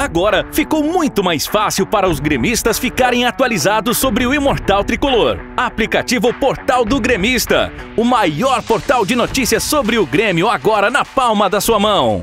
Agora ficou muito mais fácil para os gremistas ficarem atualizados sobre o Imortal Tricolor. Aplicativo Portal do Gremista, o maior portal de notícias sobre o Grêmio agora na palma da sua mão.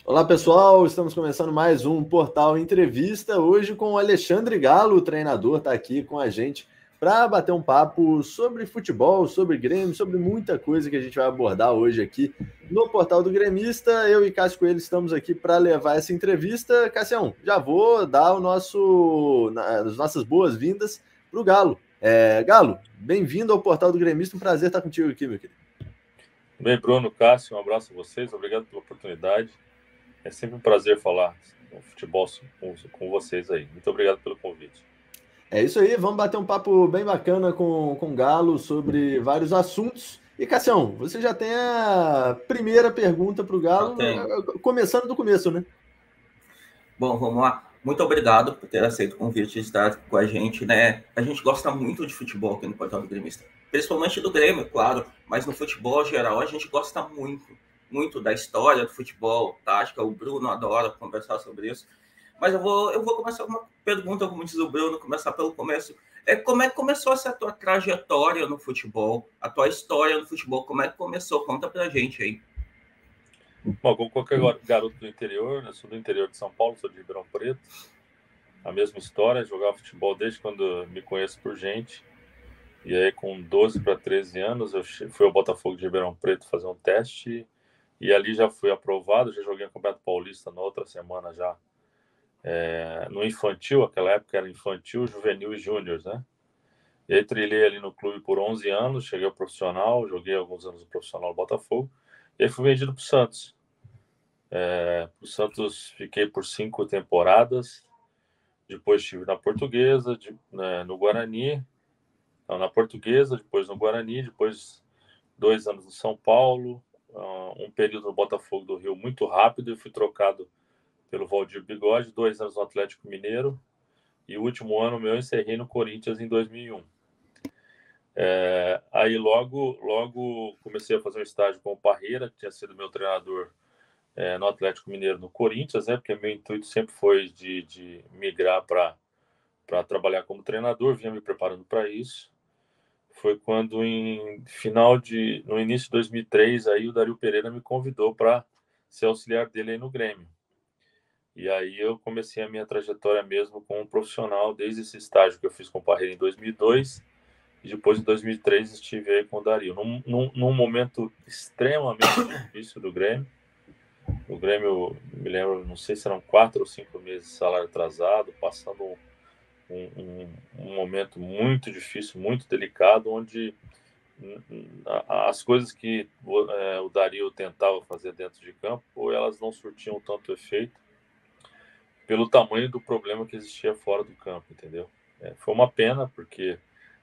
Olá pessoal, estamos começando mais um Portal Entrevista, hoje com o Alexandre Galo, o treinador, está aqui com a gente para bater um papo sobre futebol, sobre Grêmio, sobre muita coisa que a gente vai abordar hoje aqui no Portal do Gremista. Eu e Cássio Coelho estamos aqui para levar essa entrevista. Cássio, já vou dar as nossas boas-vindas para o Galo. Galo, bem-vindo ao Portal do Gremista, um prazer estar contigo aqui, meu querido. Bem, Bruno, Cássio, um abraço a vocês, obrigado pela oportunidade. É sempre um prazer falar no futebol com vocês aí. Muito obrigado pelo convite. É isso aí, vamos bater um papo bem bacana com o Galo sobre vários assuntos. E, Cassião, você já tem a primeira pergunta para o Galo, começando do começo, né? Bom, vamos lá. Muito obrigado por ter aceito o convite de estar com a gente, né? A gente gosta muito de futebol aqui no Portal do Gremista. Principalmente do Grêmio, claro, mas no futebol geral a gente gosta muito da história do futebol, tática. O Bruno adora conversar sobre isso. Mas eu vou começar com uma pergunta, como diz o Bruno, começar pelo começo. Como é que começou essa tua trajetória no futebol, a tua história no futebol? Como é que começou? Conta pra gente aí. Bom, como qualquer garoto do interior, eu sou do interior de São Paulo, sou de Ribeirão Preto. A mesma história, jogava futebol desde quando me conheço por gente. E aí, com 12 para 13 anos, eu fui ao Botafogo de Ribeirão Preto fazer um teste. E ali já fui aprovado, já joguei no Campeonato Paulista na outra semana já. No infantil, aquela época era infantil, juvenil e júnior, né? E aí trilhei ali no clube por 11 anos, cheguei ao profissional, joguei alguns anos no profissional do Botafogo. E aí fui vendido para o Santos. Para o Santos fiquei por 5 temporadas. Depois estive na Portuguesa, no Guarani. Não, na Portuguesa, depois no Guarani, depois 2 anos no São Paulo. Um período no Botafogo do Rio muito rápido e fui trocado pelo Valdir Bigode, 2 anos no Atlético Mineiro, e o último ano meu eu encerrei no Corinthians em 2001. Aí logo comecei a fazer um estágio com o Parreira, que tinha sido meu treinador no Atlético Mineiro, no Corinthians, porque meu intuito sempre foi de migrar para trabalhar como treinador, vinha me preparando para isso. Foi quando, no início de 2003, aí o Dario Pereira me convidou para ser auxiliar dele aí no Grêmio. E aí eu comecei a minha trajetória mesmo como profissional, desde esse estágio que eu fiz com o Parreira em 2002, e depois em 2003 estive aí com o Dario. Num momento extremamente difícil do Grêmio. O Grêmio, me lembro, não sei se eram 4 ou 5 meses de salário atrasado, passando um momento muito difícil, muito delicado, onde as coisas que o Dario tentava fazer dentro de campo, ou elas não surtiam tanto efeito pelo tamanho do problema que existia fora do campo, entendeu? Foi uma pena, porque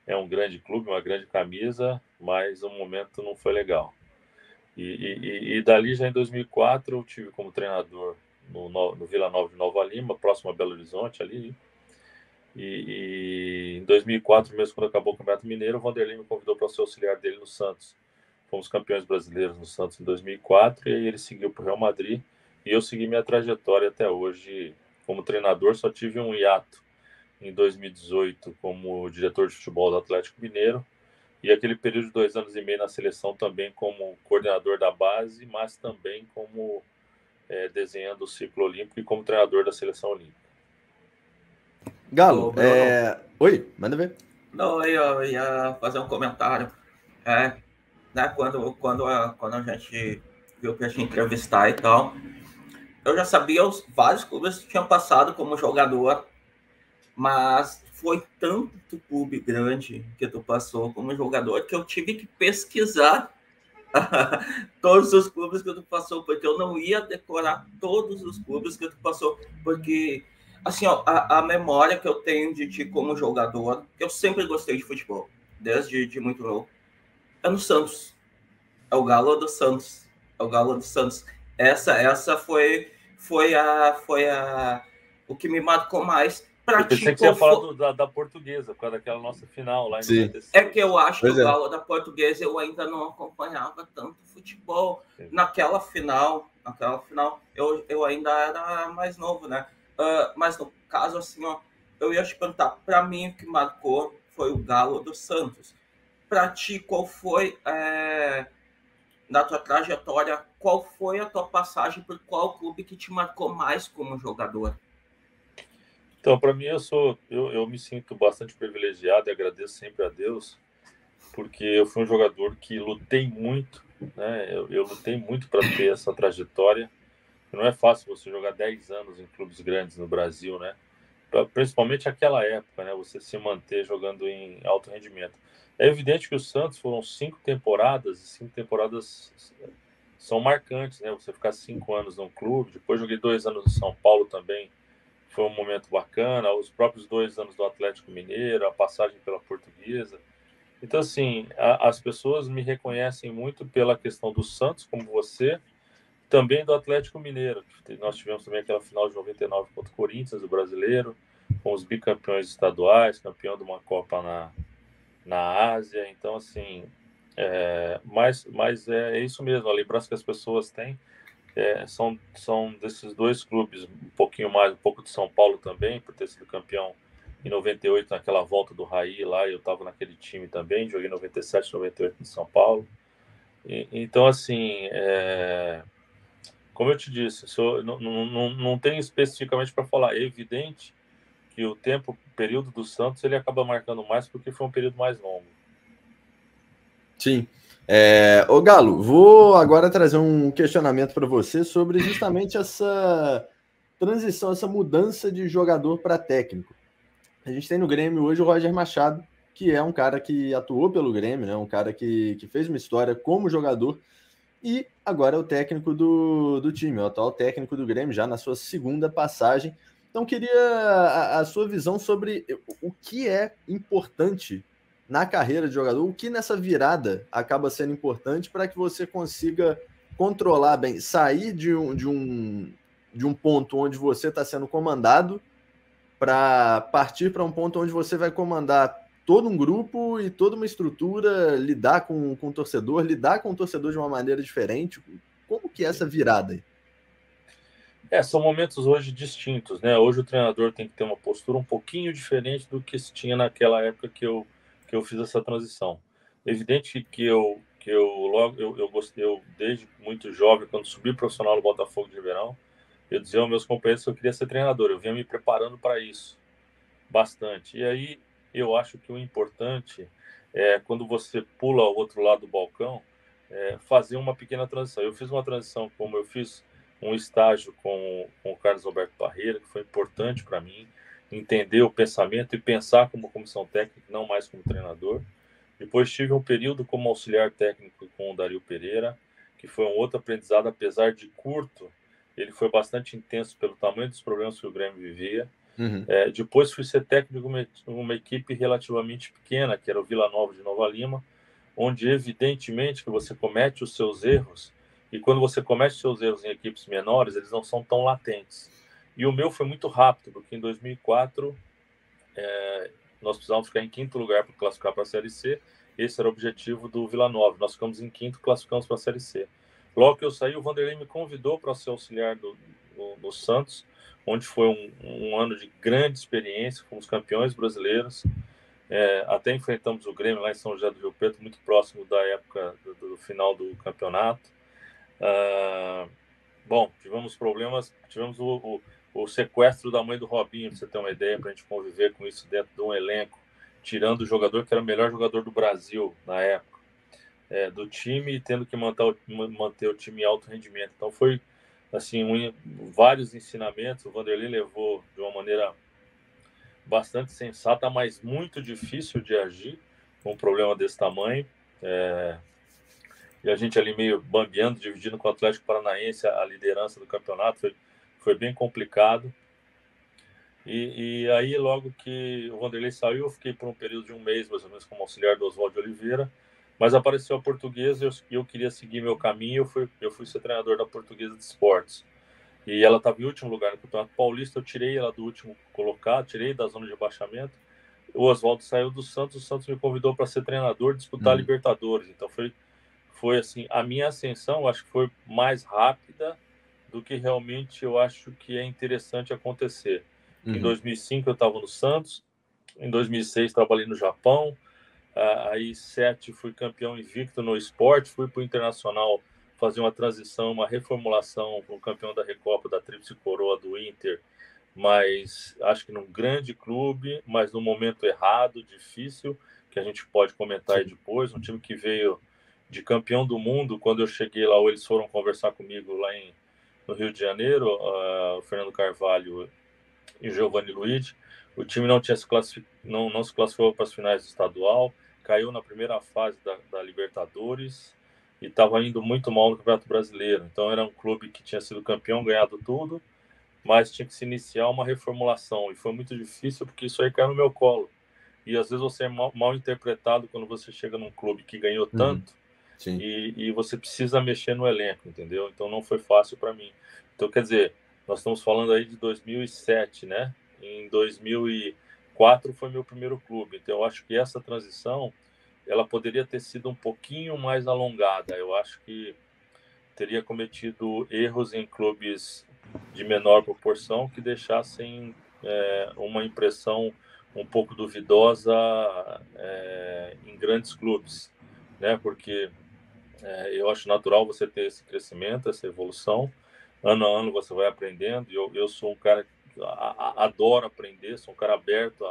é um grande clube, uma grande camisa, mas o momento não foi legal. E dali, já em 2004, eu tive como treinador no Vila Nova de Nova Lima, próximo a Belo Horizonte, ali. E em 2004 mesmo, quando acabou o Campeonato Mineiro, o Vanderlei me convidou para ser auxiliar dele no Santos. Fomos campeões brasileiros no Santos em 2004, e aí ele seguiu para o Real Madrid, e eu segui minha trajetória até hoje como treinador. Só tive um hiato em 2018 como diretor de futebol do Atlético Mineiro, e aquele período de 2 anos e meio na seleção também como coordenador da base, mas também como desenhando o ciclo olímpico e como treinador da seleção olímpica. Galo, Oi, manda ver. Não, eu ia fazer um comentário. Né, quando a gente viu que a gente ia entrevistar e tal, eu já sabia os vários clubes que tinham passado como jogador, mas foi tanto clube grande que tu passou como jogador que eu tive que pesquisar todos os clubes que tu passou, porque eu não ia decorar todos os clubes que tu passou, porque Assim, ó, a memória que eu tenho de ti como jogador, que eu sempre gostei de futebol, desde de muito novo, é no Santos. É o Galo do Santos. É o Galo do Santos. Essa foi o que me marcou mais. Pra Eu pensei ti, que você ia falar foi... da Portuguesa, por causa daquela nossa final lá em Sim. 96. É que eu acho que Pois o é. Galo da Portuguesa eu ainda não acompanhava tanto futebol. Sim. Naquela final, eu ainda era mais novo, né? Mas no caso, assim, ó, eu ia te perguntar, para mim o que marcou foi o Galo do Santos. Para ti, qual foi, na tua trajetória, qual foi a tua passagem por qual clube que te marcou mais como jogador? Então, para mim, eu me sinto bastante privilegiado e agradeço sempre a Deus, porque eu fui um jogador que lutei muito, né? Eu lutei muito para ter essa trajetória. Não é fácil você jogar 10 anos em clubes grandes no Brasil, né? Principalmente aquela época, né? Você se manter jogando em alto rendimento. É evidente que o Santos foram 5 temporadas, e 5 temporadas são marcantes, né? Você ficar 5 anos num clube, depois joguei 2 anos no São Paulo também, foi um momento bacana, os próprios 2 anos do Atlético Mineiro, a passagem pela Portuguesa. Então, assim, as pessoas me reconhecem muito pela questão do Santos, como você, também do Atlético Mineiro. Nós tivemos também aquela final de 99 contra o Corinthians, o brasileiro, com os bicampeões estaduais, campeão de uma Copa na Ásia. Então, assim, mas é isso mesmo, a lembrança que as pessoas têm são desses dois clubes, um pouquinho mais, um pouco de São Paulo também, por ter sido campeão em 98, naquela volta do Raí lá, eu estava naquele time também, joguei 97, 98 em São Paulo. Então, assim, como eu te disse, não tenho especificamente para falar. É evidente que o período do Santos, ele acaba marcando mais porque foi um período mais longo. Sim. Ô Galo, vou agora trazer um questionamento para você sobre justamente essa transição, essa mudança de jogador para técnico. A gente tem no Grêmio hoje o Roger Machado, que é um cara que atuou pelo Grêmio, né? Um cara que fez uma história como jogador e agora é o técnico do time, o atual técnico do Grêmio, já na sua segunda passagem. Então, queria a sua visão sobre o que é importante na carreira de jogador, o que nessa virada acaba sendo importante para que você consiga controlar bem, sair de um ponto onde você está sendo comandado para partir para um ponto onde você vai comandar todo um grupo e toda uma estrutura, lidar com o torcedor, lidar com o torcedor de uma maneira diferente. Como que é essa virada aí? São momentos hoje distintos, né? Hoje o treinador tem que ter uma postura um pouquinho diferente do que se tinha naquela época que eu fiz essa transição. Evidente que eu desde muito jovem, quando subi profissional no Botafogo de Ribeirão, eu dizia aos meus companheiros que eu queria ser treinador, eu vinha me preparando para isso bastante. E aí eu acho que o importante é, quando você pula ao outro lado do balcão, fazer uma pequena transição. Eu fiz uma transição, como eu fiz um estágio com o Carlos Alberto Parreira, que foi importante para mim, entender o pensamento e pensar como comissão técnica, não mais como treinador. Depois tive um período como auxiliar técnico com o Dario Pereira, que foi um outro aprendizado, apesar de curto, ele foi bastante intenso pelo tamanho dos problemas que o Grêmio vivia. Uhum. Depois fui ser técnico de uma equipe relativamente pequena, que era o Vila Nova de Nova Lima, onde evidentemente que você comete os seus erros, e quando você comete os seus erros em equipes menores, eles não são tão latentes. E o meu foi muito rápido, porque em 2004 nós precisávamos ficar em quinto lugar para classificar para a Série C. Esse era o objetivo do Vila Nova. Nós ficamos em quinto, classificamos para a Série C. Logo que eu saí, o Vanderlei me convidou para ser auxiliar no Santos, onde foi um ano de grande experiência, fomos campeões brasileiros, até enfrentamos o Grêmio lá em São José do Rio Preto, muito próximo da época do final do campeonato. Bom, tivemos problemas, tivemos o sequestro da mãe do Robinho, para você ter uma ideia, para a gente conviver com isso dentro de um elenco, tirando o jogador que era o melhor jogador do Brasil na época, do time, e tendo que manter o time em alto rendimento. Então foi assim, vários ensinamentos. O Vanderlei levou de uma maneira bastante sensata, mas muito difícil de agir com um problema desse tamanho. E a gente ali meio bambeando, dividindo com o Atlético Paranaense a liderança do campeonato, foi bem complicado. E aí, logo que o Vanderlei saiu, eu fiquei por um período de um mês, mais ou menos, como auxiliar do Oswaldo de Oliveira, mas apareceu a Portuguesa e eu queria seguir meu caminho, eu fui ser treinador da Portuguesa de Esportes. E ela estava em último lugar no Campeonato Paulista, eu tirei ela do último colocado, tirei da zona de rebaixamento. O Oswaldo saiu do Santos, o Santos me convidou para ser treinador, disputar a Libertadores. Então foi assim, a minha ascensão, acho que foi mais rápida do que realmente eu acho que é interessante acontecer. Em 2005 eu estava no Santos, em 2006 trabalhei no Japão, aí 2007 fui campeão invicto no esporte, fui para o Internacional fazer uma transição, uma reformulação para o campeão da Recopa da Tríplice Coroa do Inter, mas acho que num grande clube, mas no momento errado, difícil, que a gente pode comentar aí depois, um time que veio de campeão do mundo. Quando eu cheguei lá, eles foram conversar comigo lá no Rio de Janeiro, o Fernando Carvalho e o Giovanni Luiz. O time não tinha não se classificou para as finais do estadual, caiu na primeira fase da Libertadores e estava indo muito mal no Campeonato Brasileiro. Então era um clube que tinha sido campeão, ganhado tudo, mas tinha que se iniciar uma reformulação. E foi muito difícil porque isso aí caiu no meu colo. E às vezes você é mal interpretado quando você chega num clube que ganhou tanto e você precisa mexer no elenco, entendeu? Então não foi fácil para mim. Então, quer dizer, nós estamos falando aí de 2007, né? Em 2004 foi meu primeiro clube. Então eu acho que essa transição ela poderia ter sido um pouquinho mais alongada. Eu acho que teria cometido erros em clubes de menor proporção que deixassem uma impressão um pouco duvidosa em grandes clubes, né? Porque eu acho natural você ter esse crescimento, essa evolução. Ano a ano você vai aprendendo. E eu sou um cara que adoro aprender, sou um cara aberto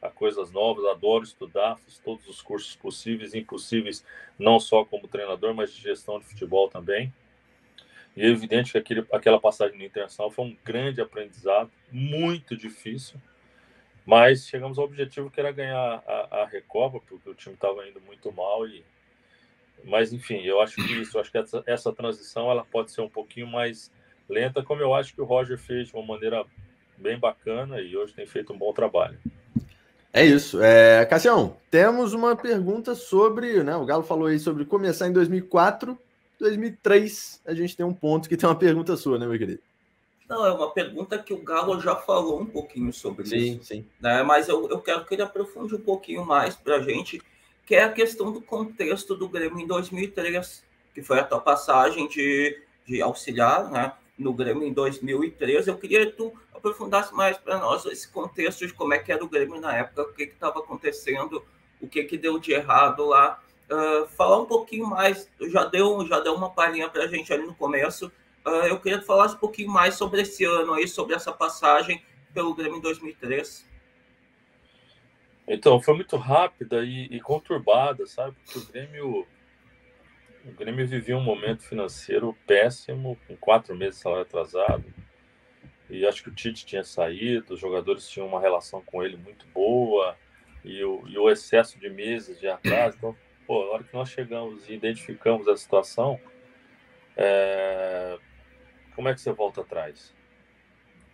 a coisas novas, adoro estudar, fiz todos os cursos possíveis e impossíveis, não só como treinador, mas de gestão de futebol também. E é evidente que aquela passagem no Internacional foi um grande aprendizado, muito difícil, mas chegamos ao objetivo que era ganhar a Recopa, porque o time estava indo muito mal. Mas, enfim, eu acho que essa transição ela pode ser um pouquinho mais lenta, como eu acho que o Roger fez de uma maneira bem bacana e hoje tem feito um bom trabalho. É isso. Cassião, temos uma pergunta sobre, né? O Galo falou aí sobre começar em 2004, 2003. A gente tem um ponto que tem uma pergunta sua, né, meu querido? Não, é uma pergunta que o Galo já falou um pouquinho sobre isso. Sim. Né? Mas eu quero que ele aprofunde um pouquinho mais para a gente, que é a questão do contexto do Grêmio em 2003, que foi a tua passagem de auxiliar, né, no Grêmio em 2013. Eu queria que tu aprofundasse mais para nós esse contexto de como é que era o Grêmio na época, o que estava acontecendo, o que deu de errado lá. Falar um pouquinho mais, já deu uma palhinha para a gente ali no começo. Eu queria que falasse um pouquinho mais sobre esse ano aí, sobre essa passagem pelo Grêmio em 2003. Então, foi muito rápida e conturbada, sabe? Porque o Grêmio vivia um momento financeiro péssimo, com 4 meses de salário atrasado. E acho que o Tite tinha saído, os jogadores tinham uma relação com ele muito boa, e o excesso de meses de atraso. Então, a hora que nós chegamos e identificamos a situação, como é que você volta atrás?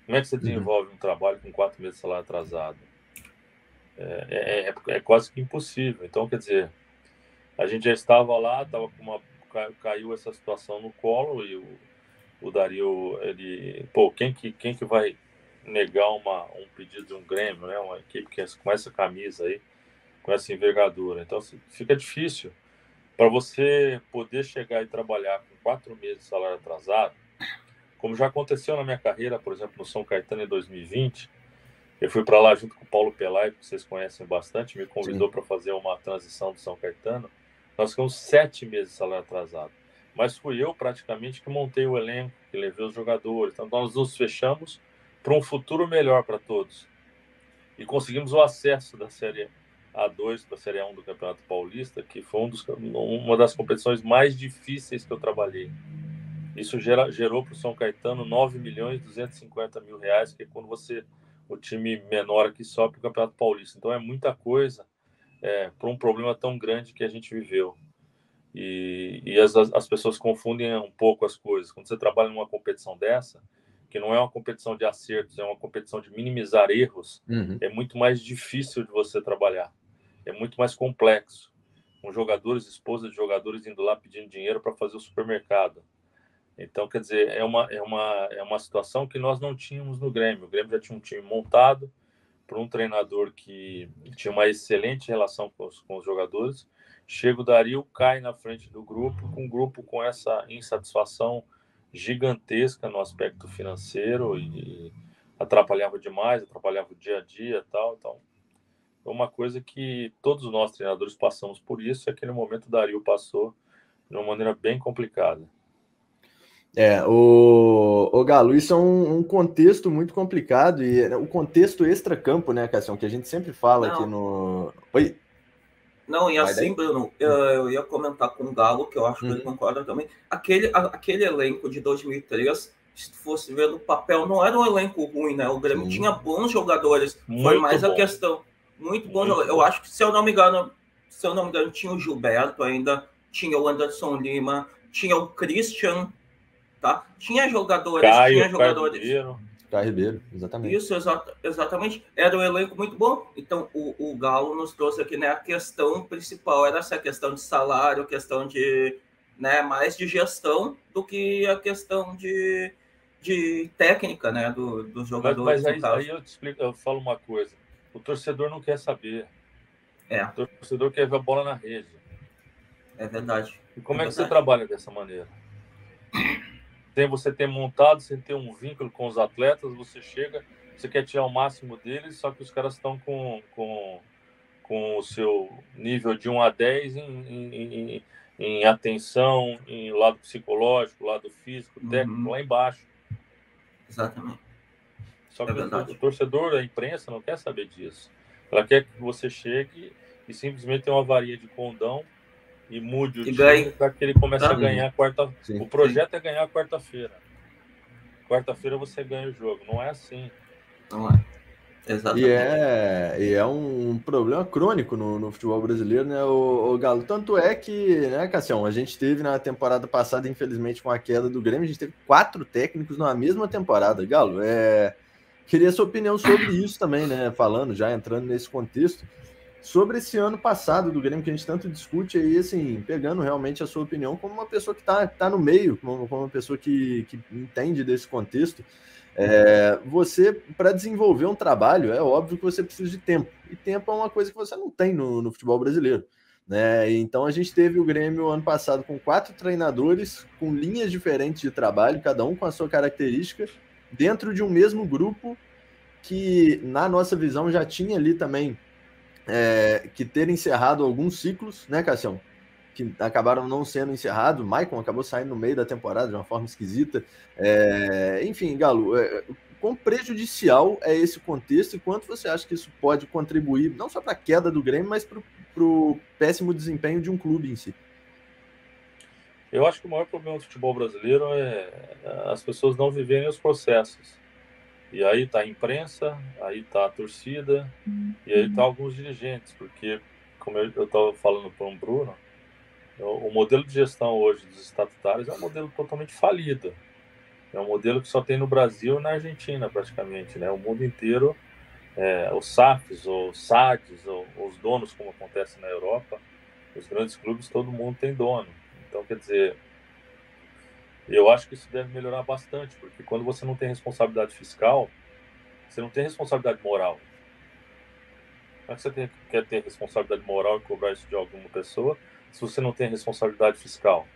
Como é que você desenvolve um trabalho com 4 meses de salário atrasado? É quase que impossível. Então, quer dizer, a gente já estava lá, caiu essa situação no colo, e o Dario, ele, quem que vai negar um pedido de um Grêmio, né? Uma equipe com essa camisa aí, com essa envergadura. Então, fica difícil para você poder chegar e trabalhar com 4 meses de salário atrasado, como já aconteceu na minha carreira, por exemplo, no São Caetano em 2020. Eu fui para lá junto com o Paulo Pelai, que vocês conhecem bastante, me convidou para fazer uma transição do São Caetano. Nós ficamos 7 meses de salário atrasado. Mas fui eu praticamente que montei o elenco, que levei os jogadores. Então nós nos fechamos para um futuro melhor para todos. E conseguimos o acesso da Série A2 para a Série A1 do Campeonato Paulista, que foi uma das competições mais difíceis que eu trabalhei. Isso gerou para o São Caetano 9.250.000 reais, que é quando o time menor aqui sobe para o Campeonato Paulista. Então é muita coisa para um problema tão grande que a gente viveu. E as pessoas confundem um pouco as coisas. Quando você trabalha numa competição dessa, que não é uma competição de acertos, é uma competição de minimizar erros, é muito mais difícil de você trabalhar. É muito mais complexo. Com jogadores, esposas de jogadores indo lá pedindo dinheiro para fazer o supermercado. Então, quer dizer, é uma situação que nós não tínhamos no Grêmio. O Grêmio já tinha um time montado por um treinador que tinha uma excelente relação com os jogadores. Chega o Dario, cai na frente do grupo, com um grupo com essa insatisfação gigantesca no aspecto financeiro e atrapalhava demais, atrapalhava o dia a dia e tal. Então, é uma coisa que todos nós treinadores passamos por isso, e aquele momento o Dario passou de uma maneira bem complicada. O Galo, isso é um contexto muito complicado, e o contexto extra-campo, né, Cassião, que a gente sempre fala aqui no... Oi? Não, e assim, Bruno, eu ia comentar com o Galo, que eu acho que ele concorda também, aquele elenco de 2003, se fosse ver no papel, não era um elenco ruim, né? O Grêmio tinha bons jogadores, foi mais a questão, muito bom jogador. Eu acho que, se eu não me engano, tinha o Gilberto ainda, tinha o Anderson Lima, tinha o Christian, tá? Tinha jogadores. Caio Ribeiro, exatamente. Isso, exatamente. Era um elenco muito bom. Então, o Galo nos trouxe aqui, né? A questão principal era essa questão de salário, questão de, né, mais de gestão do que a questão de técnica, né, dos jogadores. Mas aí eu te explico, eu falo uma coisa. O torcedor não quer saber. O torcedor quer ver a bola na rede. É verdade. E como é que você trabalha dessa maneira? Sem você ter montado, sem ter um vínculo com os atletas, você chega, você quer tirar o máximo deles, só que os caras estão com o seu nível de 1 a 10 em atenção, em lado psicológico, lado físico, técnico, lá embaixo. Exatamente. Só que o torcedor, a imprensa, não quer saber disso. Ela quer que você chegue e simplesmente tenha uma varinha de condão e mude o time para que ele comece a ganhar quarta-feira. O projeto é ganhar quarta-feira. Quarta-feira você ganha o jogo. Não é assim. Não é. Exatamente. E é um problema crônico no futebol brasileiro, né, o Galo? Tanto é que, né, Cassião, a gente teve na temporada passada, infelizmente, com a queda do Grêmio, a gente teve 4 técnicos na mesma temporada. Galo, queria sua opinião sobre isso também, né? Falando, já entrando nesse contexto, sobre esse ano passado do Grêmio, que a gente tanto discute aí, assim, pegando realmente a sua opinião como uma pessoa que tá no meio, como uma pessoa que entende desse contexto. Você, para desenvolver um trabalho, é óbvio que você precisa de tempo, e tempo é uma coisa que você não tem no futebol brasileiro, né? Então a gente teve o Grêmio ano passado com 4 treinadores, com linhas diferentes de trabalho, cada um com a sua característica, dentro de um mesmo grupo, que na nossa visão já tinha ali também que ter encerrado alguns ciclos, né, Cassião? Que acabaram não sendo encerrados. O Maicon acabou saindo no meio da temporada de uma forma esquisita. Enfim, Galo, quão prejudicial é esse contexto e quanto você acha que isso pode contribuir, não só para a queda do Grêmio, mas para o péssimo desempenho de um clube em si? Eu acho que o maior problema do futebol brasileiro é as pessoas não viverem os processos. E aí tá a imprensa, aí tá a torcida, e aí tá alguns dirigentes, porque, como eu estava falando para o Bruno, o modelo de gestão hoje dos estatutários é um modelo totalmente falido. É um modelo que só tem no Brasil e na Argentina, praticamente, né? O mundo inteiro, os SAFs, os SADs, os donos, como acontece na Europa, os grandes clubes, todo mundo tem dono. Então, quer dizer, eu acho que isso deve melhorar bastante, porque quando você não tem responsabilidade fiscal, você não tem responsabilidade moral. Como é que você quer ter responsabilidade moral e cobrar isso de alguma pessoa se você não tem responsabilidade fiscal?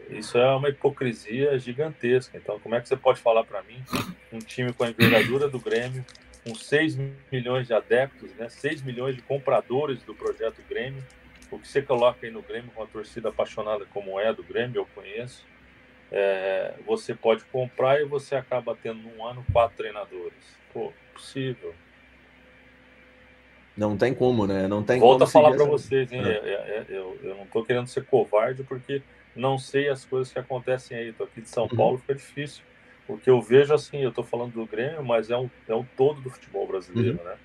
Isso é uma hipocrisia gigantesca. Então, como é que você pode falar para mim, um time com a envergadura do Grêmio, com 6 milhões de adeptos, né, 6 milhões de compradores do projeto Grêmio, o que você coloca aí no Grêmio, com uma torcida apaixonada como é do Grêmio, eu conheço, você pode comprar e você acaba tendo num ano 4 treinadores. Pô, possível. Não tem como, né? Não tem Volto como a falar para vocês, hein? Eu não estou querendo ser covarde, porque não sei as coisas que acontecem aí. Estou aqui de São Paulo, fica difícil. O que eu vejo, assim, eu estou falando do Grêmio, mas é um todo do futebol brasileiro, né?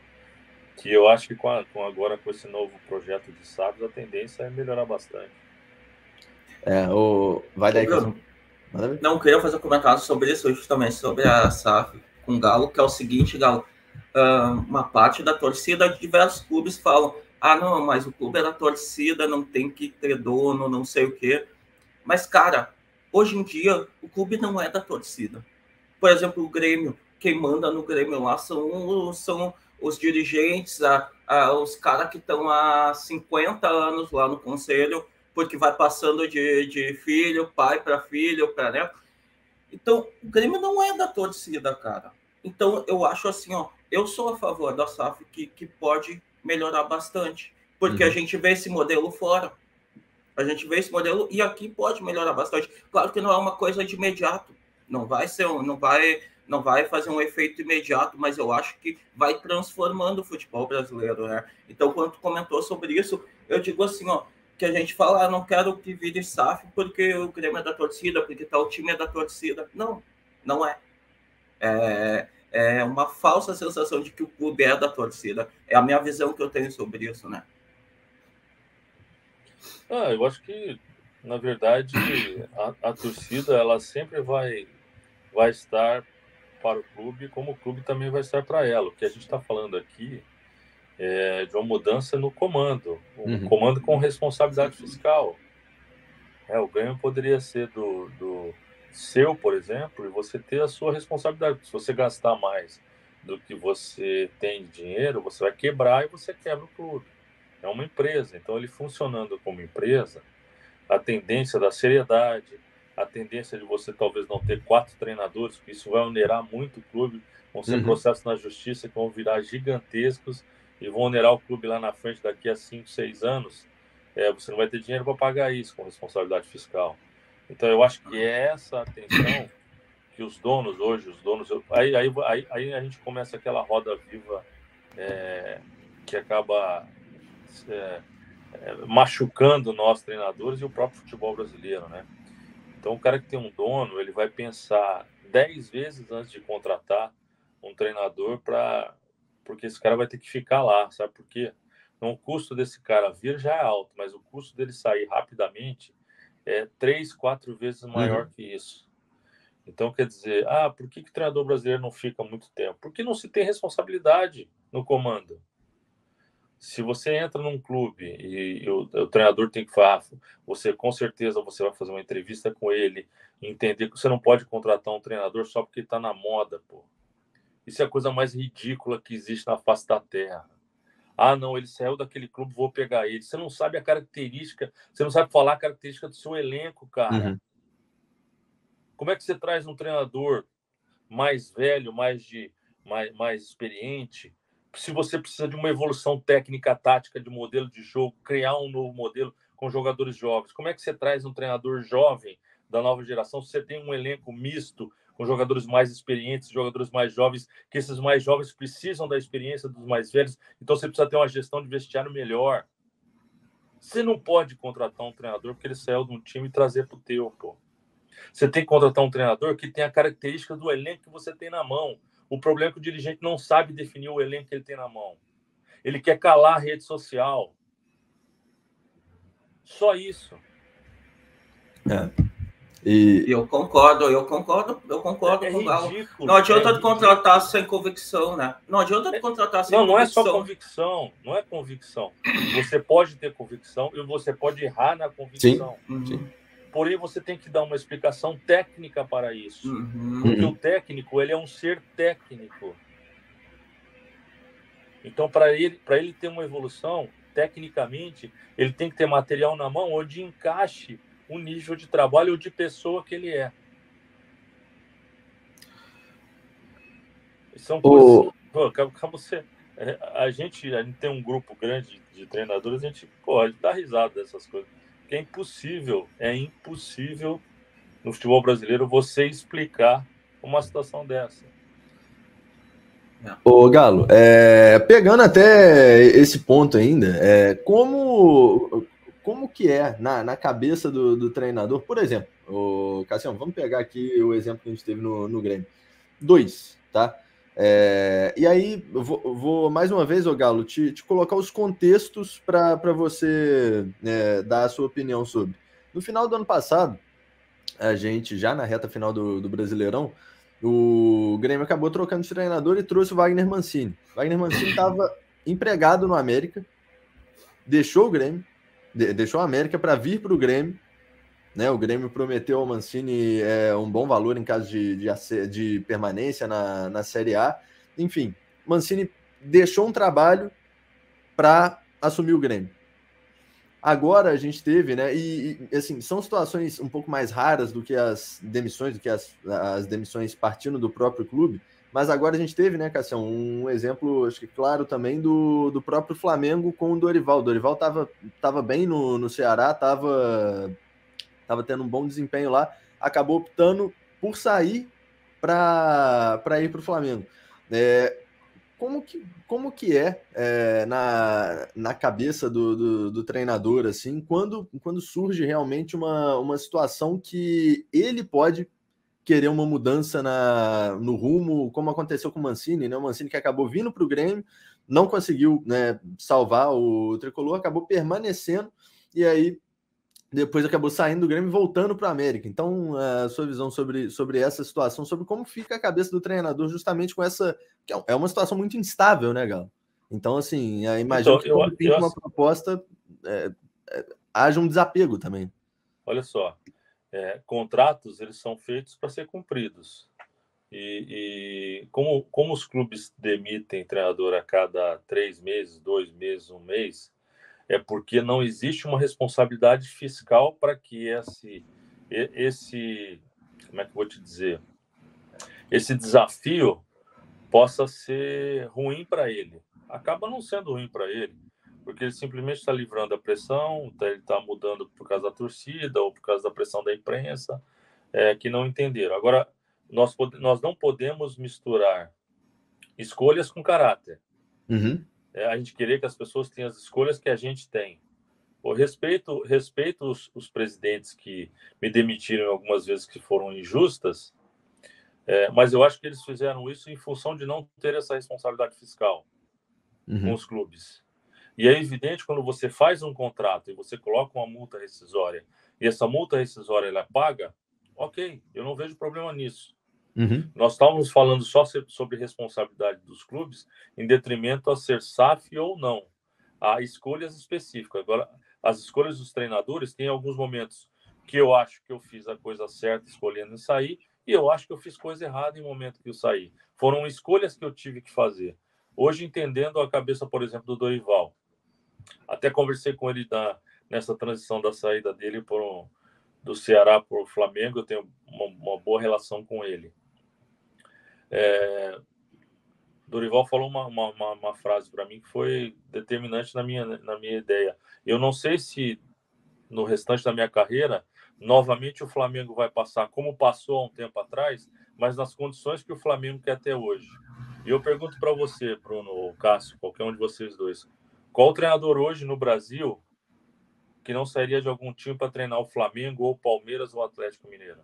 Que eu acho que agora com esse novo projeto de SAFs, a tendência é melhorar bastante. Vai daí, Bruno. Não, eu queria fazer um comentário sobre isso, justamente sobre a SAF com o Galo, que é o seguinte, Galo, uma parte da torcida de diversos clubes falam, não, mas o clube é da torcida, não tem que ter dono, não sei o quê. Mas, cara, hoje em dia, o clube não é da torcida. Por exemplo, o Grêmio, quem manda no Grêmio lá são os dirigentes, os caras que estão há 50 anos lá no conselho, porque vai passando de filho, pai para filho, para neto. Então, o Grêmio não é da torcida, cara. Então, eu acho assim, eu sou a favor da SAF que pode melhorar bastante, porque a gente vê esse modelo fora. A gente vê esse modelo e aqui pode melhorar bastante. Claro que não é uma coisa de imediato. Não vai fazer um efeito imediato, mas eu acho que vai transformando o futebol brasileiro, né? Então, quando tu comentou sobre isso, eu digo assim, que a gente fala, não quero que vire SAF porque o Grêmio é da torcida, porque tal time é da torcida. Não, não é. É uma falsa sensação de que o clube é da torcida. É a minha visão que eu tenho sobre isso, né? Eu acho que, na verdade, a torcida ela sempre vai estar para o clube, como o clube também vai estar para ela. O que a gente está falando aqui é de uma mudança no comando, comando com responsabilidade fiscal. O ganho poderia ser do seu, por exemplo, e você ter a sua responsabilidade. Se você gastar mais do que você tem de dinheiro, você vai quebrar e você quebra o clube. É uma empresa, então ele funcionando como empresa, a tendência da seriedade, a tendência de você talvez não ter 4 treinadores, porque isso vai onerar muito o clube, vão ser processos na justiça que vão virar gigantescos e vão onerar o clube lá na frente daqui a 5, 6 anos, você não vai ter dinheiro para pagar isso com responsabilidade fiscal. Então eu acho que é essa atenção que os donos hoje, aí a gente começa aquela roda viva que acaba machucando nós treinadores e o próprio futebol brasileiro, né? Então o cara que tem um dono, ele vai pensar 10 vezes antes de contratar um treinador porque esse cara vai ter que ficar lá, sabe por quê? Então, o custo desse cara vir já é alto, mas o custo dele sair rapidamente é 3, 4 vezes maior que isso. Então, quer dizer, por que o treinador brasileiro não fica muito tempo? Porque não se tem responsabilidade no comando. Se você entra num clube e o treinador tem que falar, você com certeza você vai fazer uma entrevista com ele, entender que você não pode contratar um treinador só porque está na moda, pô. Isso é a coisa mais ridícula que existe na face da terra. Não, ele saiu daquele clube, vou pegar ele. Você não sabe a característica, você não sabe falar a característica do seu elenco, cara. Como é que você traz um treinador mais velho, mais experiente, se você precisa de uma evolução técnica, tática, de modelo de jogo, criar um novo modelo com jogadores jovens? Como é que você traz um treinador jovem da nova geração se você tem um elenco misto com jogadores mais experientes, jogadores mais jovens, que esses mais jovens precisam da experiência dos mais velhos, então você precisa ter uma gestão de vestiário melhor. Você não pode contratar um treinador porque ele saiu de um time e trazer para o teu, pô. Você tem que contratar um treinador que tem a característica do elenco que você tem na mão. O problema é que o dirigente não sabe definir o elenco que ele tem na mão. Ele quer calar a rede social. Só isso. E eu concordo com o Galo. Não adianta contratar sem convicção, né? Não adianta contratar sem convicção. Não é só convicção. Não é convicção. Você pode ter convicção e você pode errar na convicção. Sim. Porém, você tem que dar uma explicação técnica para isso. Porque o técnico, ele é um ser técnico. Então, para ele ter uma evolução, tecnicamente, ele tem que ter material na mão onde encaixe o nível de trabalho ou de pessoa que ele é. São coisas... A gente tem um grupo grande de treinadores, a gente dá risada dessas coisas. Que é impossível no futebol brasileiro você explicar uma situação dessa. Ô Galo, pegando até esse ponto ainda, como que é na cabeça do treinador? Por exemplo, Cassião, vamos pegar aqui o exemplo que a gente teve no Grêmio. 2, tá? E aí, vou mais uma vez, Galo, te colocar os contextos para você dar a sua opinião sobre. No final do ano passado, a gente, já na reta final do Brasileirão, o Grêmio acabou trocando de treinador e trouxe o Wagner Mancini. O Wagner Mancini estava empregado no América, deixou o Grêmio, deixou o América para vir para o Grêmio, né? O Grêmio prometeu ao Mancini um bom valor em caso de permanência na Série A. Enfim, Mancini deixou um trabalho para assumir o Grêmio. Agora a gente teve, né? E assim, são situações um pouco mais raras do que as demissões, do que as demissões partindo do próprio clube. Mas agora a gente teve, né, Cassião, um exemplo, acho que claro também, do próprio Flamengo com o Dorival. O Dorival estava bem no Ceará, estava tendo um bom desempenho lá, acabou optando por sair para ir para o Flamengo. Como que é, na cabeça do treinador, assim, quando surge realmente uma situação que ele pode querer uma mudança no rumo, como aconteceu com o Mancini, né? O Mancini que acabou vindo para o Grêmio, não conseguiu, né, salvar o tricolor, acabou permanecendo, e aí depois acabou saindo do Grêmio e voltando para o América. Então, a sua visão sobre essa situação, sobre como fica a cabeça do treinador justamente com essa... que é uma situação muito instável, né, Galo? Então, assim, imagino Então, que quando tem uma proposta, haja um desapego também. Olha só, contratos, eles são feitos para ser cumpridos. E como os clubes demitem treinador a cada 3 meses, 2 meses, 1 mês, é porque não existe uma responsabilidade fiscal para que esse, como é que eu vou te dizer, esse desafio possa ser ruim para ele. Acaba não sendo ruim para ele, porque ele simplesmente está livrando a pressão, ele está mudando por causa da torcida ou por causa da pressão da imprensa, que não entenderam. Agora, nós não podemos misturar escolhas com caráter. Uhum. A gente querer que as pessoas tenham as escolhas que a gente tem. Eu respeito os presidentes que me demitiram algumas vezes que foram injustas, mas eu acho que eles fizeram isso em função de não ter essa responsabilidade fiscal com os clubes. E é evidente, quando você faz um contrato e você coloca uma multa rescisória, e essa multa rescisória ela paga, ok, eu não vejo problema nisso. Uhum. Nós estávamos falando só sobre responsabilidade dos clubes, em detrimento a ser SAF ou não. Há escolhas específicas. Agora, as escolhas dos treinadores, tem alguns momentos que eu acho que eu fiz a coisa certa escolhendo sair, e eu acho que eu fiz coisa errada em momento que eu saí. Foram escolhas que eu tive que fazer. Hoje, entendendo a cabeça, por exemplo, do Dorival, até conversei com ele nessa transição da saída dele do Ceará para o Flamengo, eu tenho uma boa relação com ele. Dorival falou uma frase para mim que foi determinante na minha ideia. Eu não sei se no restante da minha carreira, novamente o Flamengo vai passar como passou há um tempo atrás, mas nas condições que o Flamengo quer até hoje. E eu pergunto para você, Bruno ou Cássio, qualquer um de vocês dois, qual treinador hoje no Brasil que não sairia de algum time para treinar o Flamengo ou o Palmeiras ou o Atlético Mineiro?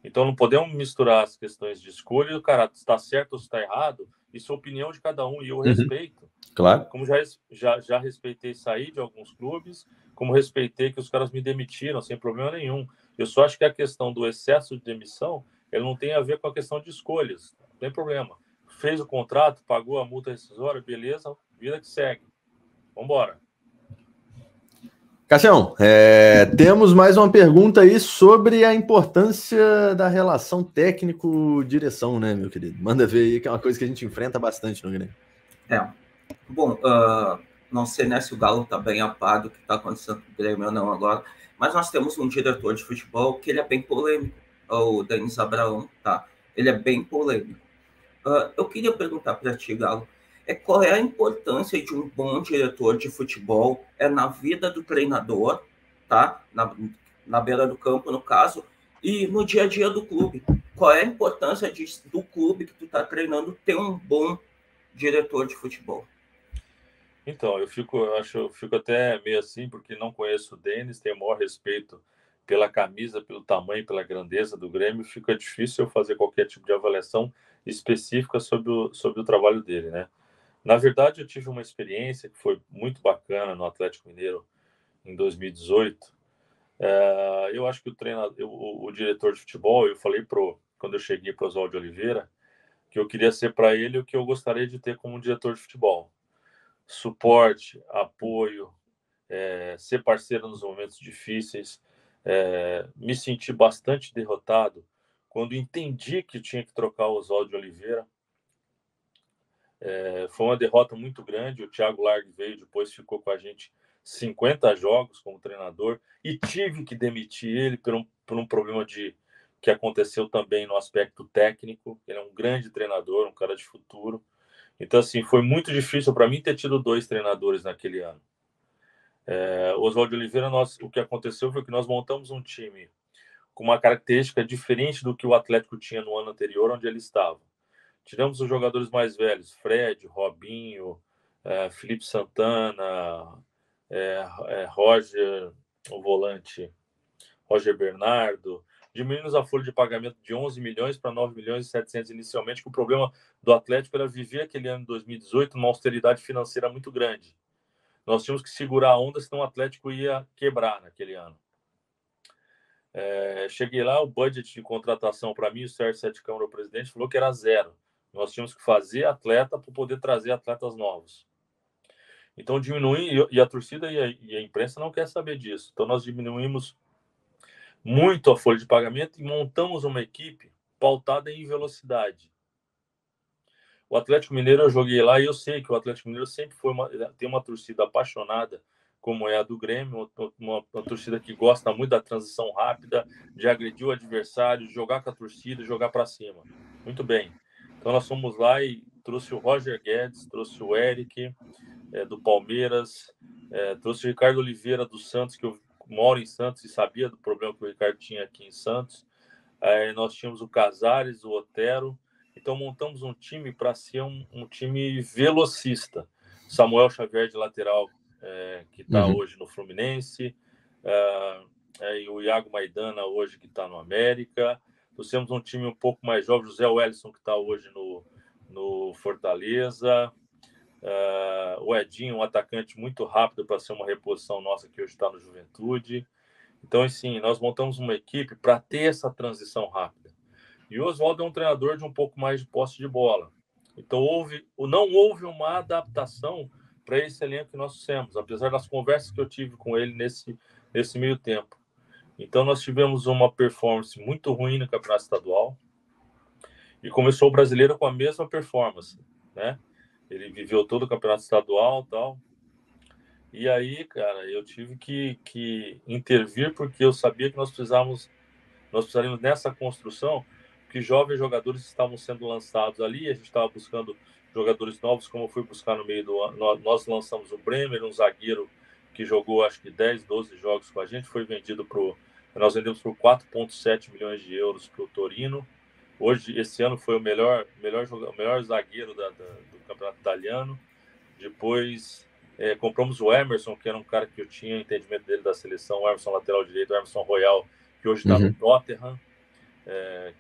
Então não podemos misturar as questões de escolha, o cara está certo ou está errado, isso é a opinião de cada um, e eu respeito. Claro. Como já respeitei sair de alguns clubes, como respeitei que os caras me demitiram sem problema nenhum. Eu só acho que a questão do excesso de demissão, ele não tem a ver com a questão de escolhas, não tem problema. Fez o contrato, pagou a multa rescisória, beleza, vida que segue. Vamos embora. Cassião, temos mais uma pergunta aí sobre a importância da relação técnico-direção, né, meu querido? Manda ver aí, que é uma coisa que a gente enfrenta bastante no Grêmio. Bom, não sei, né, se o Galo está bem a par do que está acontecendo com o Grêmio ou não agora, mas nós temos um diretor de futebol que ele é bem polêmico, o Denis Abraão, tá? Ele é bem polêmico. Eu queria perguntar para ti, Galo, qual é a importância de um bom diretor de futebol na vida do treinador, tá? Na beira do campo, no caso, e no dia a dia do clube. Qual é a importância do clube que tu está treinando ter um bom diretor de futebol? Então, eu fico até meio assim, porque não conheço o Denis, tenho o maior respeito pela camisa, pelo tamanho, pela grandeza do Grêmio, fica difícil eu fazer qualquer tipo de avaliação específica sobre o trabalho dele, né? Na verdade, eu tive uma experiência que foi muito bacana no Atlético Mineiro em 2018, Eu acho que o treinador, o diretor de futebol, eu falei quando eu cheguei para o Oswaldo Oliveira, que eu queria ser para ele o que eu gostaria de ter como diretor de futebol. Suporte, apoio, ser parceiro nos momentos difíceis. Me senti bastante derrotado quando entendi que tinha que trocar o Oswaldo Oliveira. Foi uma derrota muito grande. O Thiago Largue veio, depois ficou com a gente 50 jogos como treinador e tive que demitir ele por um problema que aconteceu também no aspecto técnico. Ele é um grande treinador, um cara de futuro. Então, assim, foi muito difícil para mim ter tido 2 treinadores naquele ano. O Oswaldo Oliveira, o que aconteceu foi que nós montamos um time com uma característica diferente do que o Atlético tinha no ano anterior, onde ele estava. Tiramos os jogadores mais velhos, Fred, Robinho, Felipe Santana, Roger, o volante, Roger Bernardo. Diminuímos a folha de pagamento de 11 milhões para 9 milhões e 700 inicialmente, que o problema do Atlético era viver aquele ano de 2018 numa austeridade financeira muito grande. Nós tínhamos que segurar a onda, senão o Atlético ia quebrar naquele ano. Cheguei lá, o budget de contratação para mim, o Sérgio Sete Câmara, o presidente, falou que era 0. Nós tínhamos que fazer atleta para poder trazer atletas novos. Então, diminuir, e a torcida e a imprensa não quer saber disso. Então, nós diminuímos muito a folha de pagamento e montamos uma equipe pautada em velocidade. O Atlético Mineiro, eu joguei lá e eu sei que o Atlético Mineiro sempre tem uma torcida apaixonada, como é a do Grêmio, uma torcida que gosta muito da transição rápida, de agredir o adversário, de jogar com a torcida, jogar para cima. Muito bem. Então, nós fomos lá e trouxe o Roger Guedes, trouxe o Eric, do Palmeiras, trouxe o Ricardo Oliveira, do Santos, que eu moro em Santos e sabia do problema que o Ricardo tinha aqui em Santos. Nós tínhamos o Casares, o Otero. Então, montamos um time para ser um time velocista. Samuel Xavier de lateral, que está hoje no Fluminense. E o Iago Maidana, hoje, que está no América. Nós temos um time um pouco mais jovem, José Wellison, que está hoje no Fortaleza. O Edinho, um atacante muito rápido para ser uma reposição nossa, que hoje está no Juventude. Então, assim, nós montamos uma equipe para ter essa transição rápida. E o Oswaldo é um treinador de um pouco mais de posse de bola. Então, não houve uma adaptação para esse elenco que nós temos, apesar das conversas que eu tive com ele nesse meio tempo. Então, nós tivemos uma performance muito ruim no Campeonato Estadual e começou o Brasileiro com a mesma performance, né? Ele viveu todo o Campeonato Estadual e tal. E aí, cara, eu tive que intervir porque eu sabia que nós precisaríamos nessa construção, que jovens jogadores estavam sendo lançados ali, a gente estava buscando jogadores novos, como eu fui buscar no meio do ano. Nós lançamos o Bremer, um zagueiro que jogou acho que 10, 12 jogos com a gente, foi vendido nós vendemos por 4,7 milhões de euros para o Torino. Hoje, esse ano, foi o melhor zagueiro do campeonato italiano. Depois, compramos o Emerson, que era um cara que eu tinha entendimento dele da seleção, o Emerson lateral direito, o Emerson Royal, que hoje está no Tottenham,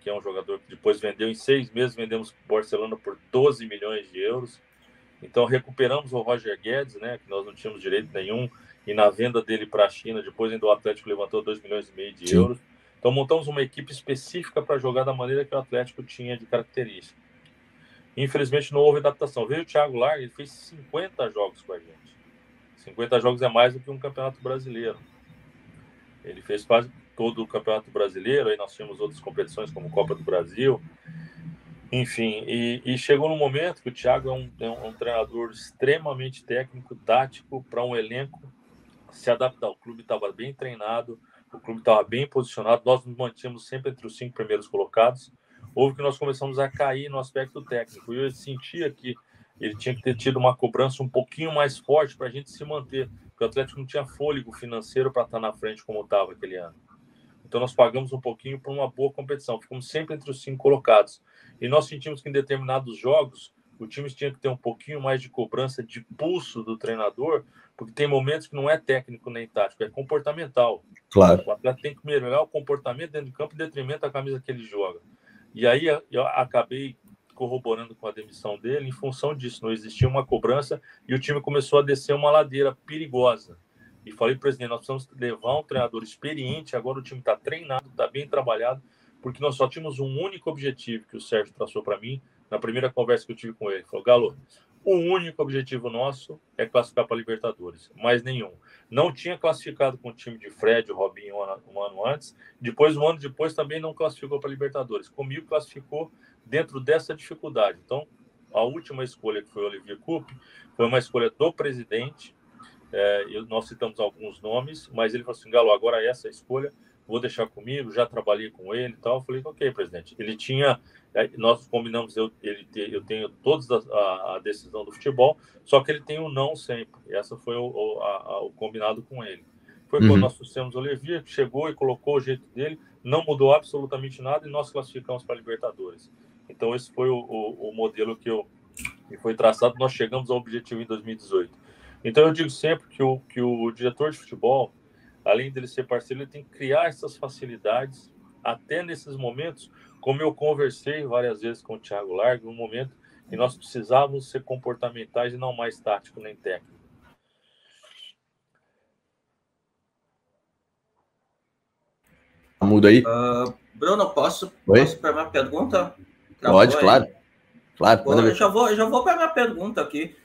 que é um jogador que depois vendeu em 6 meses, vendemos para o Barcelona por 12 milhões de euros. Então, recuperamos o Roger Guedes, né, que nós não tínhamos direito nenhum, e na venda dele para a China, depois ainda o Atlético levantou 2,5 milhões de euros. Então, montamos uma equipe específica para jogar da maneira que o Atlético tinha de característica. Infelizmente, não houve adaptação. Veio o Thiago Largue, ele fez 50 jogos com a gente. 50 jogos é mais do que um campeonato brasileiro. Ele fez quase todo o campeonato brasileiro, aí nós tínhamos outras competições, como Copa do Brasil. Enfim, e chegou no momento que o Thiago é um treinador extremamente técnico, tático, para um elenco se adaptar. O clube estava bem treinado, o clube estava bem posicionado, nós nos mantínhamos sempre entre os 5 primeiros colocados. Houve que nós começamos a cair no aspecto técnico, e eu sentia que ele tinha que ter tido uma cobrança um pouquinho mais forte para a gente se manter, porque o Atlético não tinha fôlego financeiro para estar na frente como estava aquele ano. Então, nós pagamos um pouquinho por uma boa competição. Ficamos sempre entre os 5 colocados. E nós sentimos que em determinados jogos, o time tinha que ter um pouquinho mais de cobrança de pulso do treinador, porque tem momentos que não é técnico nem tático, é comportamental. Claro. O atleta tem que melhorar o comportamento dentro de campo em detrimento da camisa que ele joga. E aí, eu acabei corroborando com a demissão dele em função disso. Não existia uma cobrança e o time começou a descer uma ladeira perigosa. e falei, presidente, nós precisamos levar um treinador experiente, agora o time está treinado, está bem trabalhado, porque nós só tínhamos um único objetivo que o Sérgio traçou para mim, na primeira conversa que eu tive com ele. Ele falou, Galo, o único objetivo nosso é classificar para a Libertadores, mais nenhum. Não tinha classificado com o time de Fred, o Robinho, um ano antes, depois, um ano depois, também não classificou para a Libertadores. Comigo classificou dentro dessa dificuldade. Então, a última escolha, que foi o Olivier Coupe, foi uma escolha do presidente. Nós citamos alguns nomes, mas ele falou assim, Galo, agora essa é a escolha, vou deixar comigo, já trabalhei com ele e tal. Eu falei, ok, presidente. Ele tinha, nós combinamos, eu tenho toda a decisão do futebol, só que ele tem o não sempre. Essa foi o combinado com ele. Foi quando nós trouxemos o Olivier, que chegou e colocou o jeito dele, não mudou absolutamente nada e nós classificamos para a Libertadores. Então esse foi o modelo que foi traçado. Nós chegamos ao objetivo em 2018. Então eu digo sempre que o diretor de futebol, além dele ser parceiro, ele tem que criar essas facilidades até nesses momentos, como eu conversei várias vezes com o Thiago Largue, no momento que nós precisávamos ser comportamentais e não mais tático nem técnico. Muda aí. Bruno, posso para minha pergunta? Pode, claro. Bom, eu já vou para minha pergunta aqui.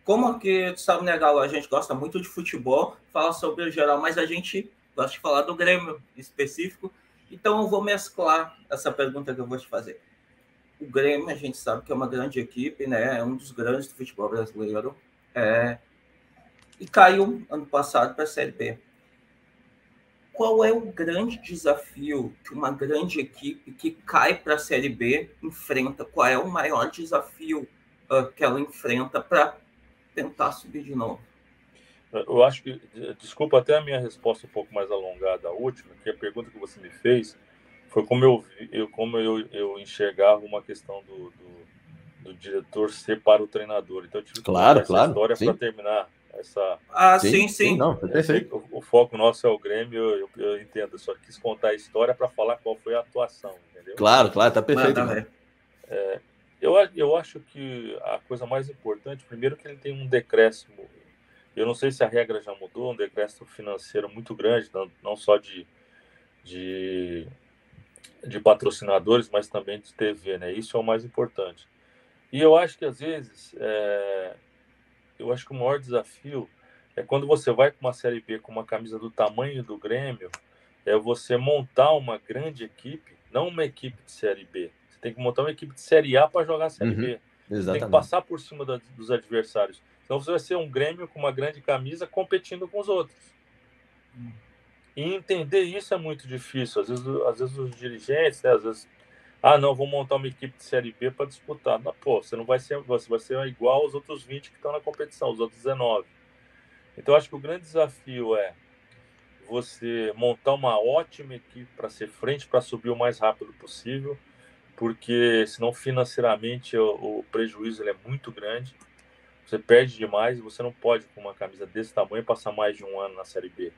Como que, tu sabe, né, Galo, a gente gosta muito de futebol, fala sobre o geral, mas a gente gosta de falar do Grêmio específico. Então eu vou mesclar essa pergunta que eu vou te fazer. O Grêmio, a gente sabe que é uma grande equipe, né? É um dos grandes do futebol brasileiro. E caiu ano passado para a Série B. Qual é o grande desafio que uma grande equipe que cai para a Série B enfrenta? Qual é o maior desafio que ela enfrenta para tentar subir de novo? Eu acho que, desculpa até a minha resposta um pouco mais alongada, a última, que a pergunta que você me fez foi como eu enxergava uma questão do diretor ser para o treinador. Então eu tive que contar essa história para terminar essa... Sim. Não, perfeito. O foco nosso é o Grêmio, eu entendo, eu só quis contar a história para falar qual foi a atuação, entendeu? Claro, tá perfeito. Eu acho que a coisa mais importante, primeiro, que ele tem um decréscimo. Eu não sei se a regra já mudou, um decréscimo financeiro muito grande, não só de patrocinadores, mas também de TV, né? Isso é o mais importante. E eu acho que, às vezes, eu acho que o maior desafio é quando você vai com uma Série B com uma camisa do tamanho do Grêmio, é você montar uma grande equipe, não uma equipe de Série B. Você tem que montar uma equipe de Série A para jogar a Série B. Você tem que passar por cima dos adversários. Então você vai ser um Grêmio com uma grande camisa competindo com os outros. E entender isso é muito difícil. Às vezes os dirigentes, né, às vezes, não, vou montar uma equipe de Série B para disputar. Não, você vai ser igual aos outros 20 que estão na competição, os outros 19. Então acho que o grande desafio é você montar uma ótima equipe para ser frente, para subir o mais rápido possível, porque senão financeiramente o prejuízo ele é muito grande. Você perde demais e você não pode, com uma camisa desse tamanho, passar mais de um ano na Série B.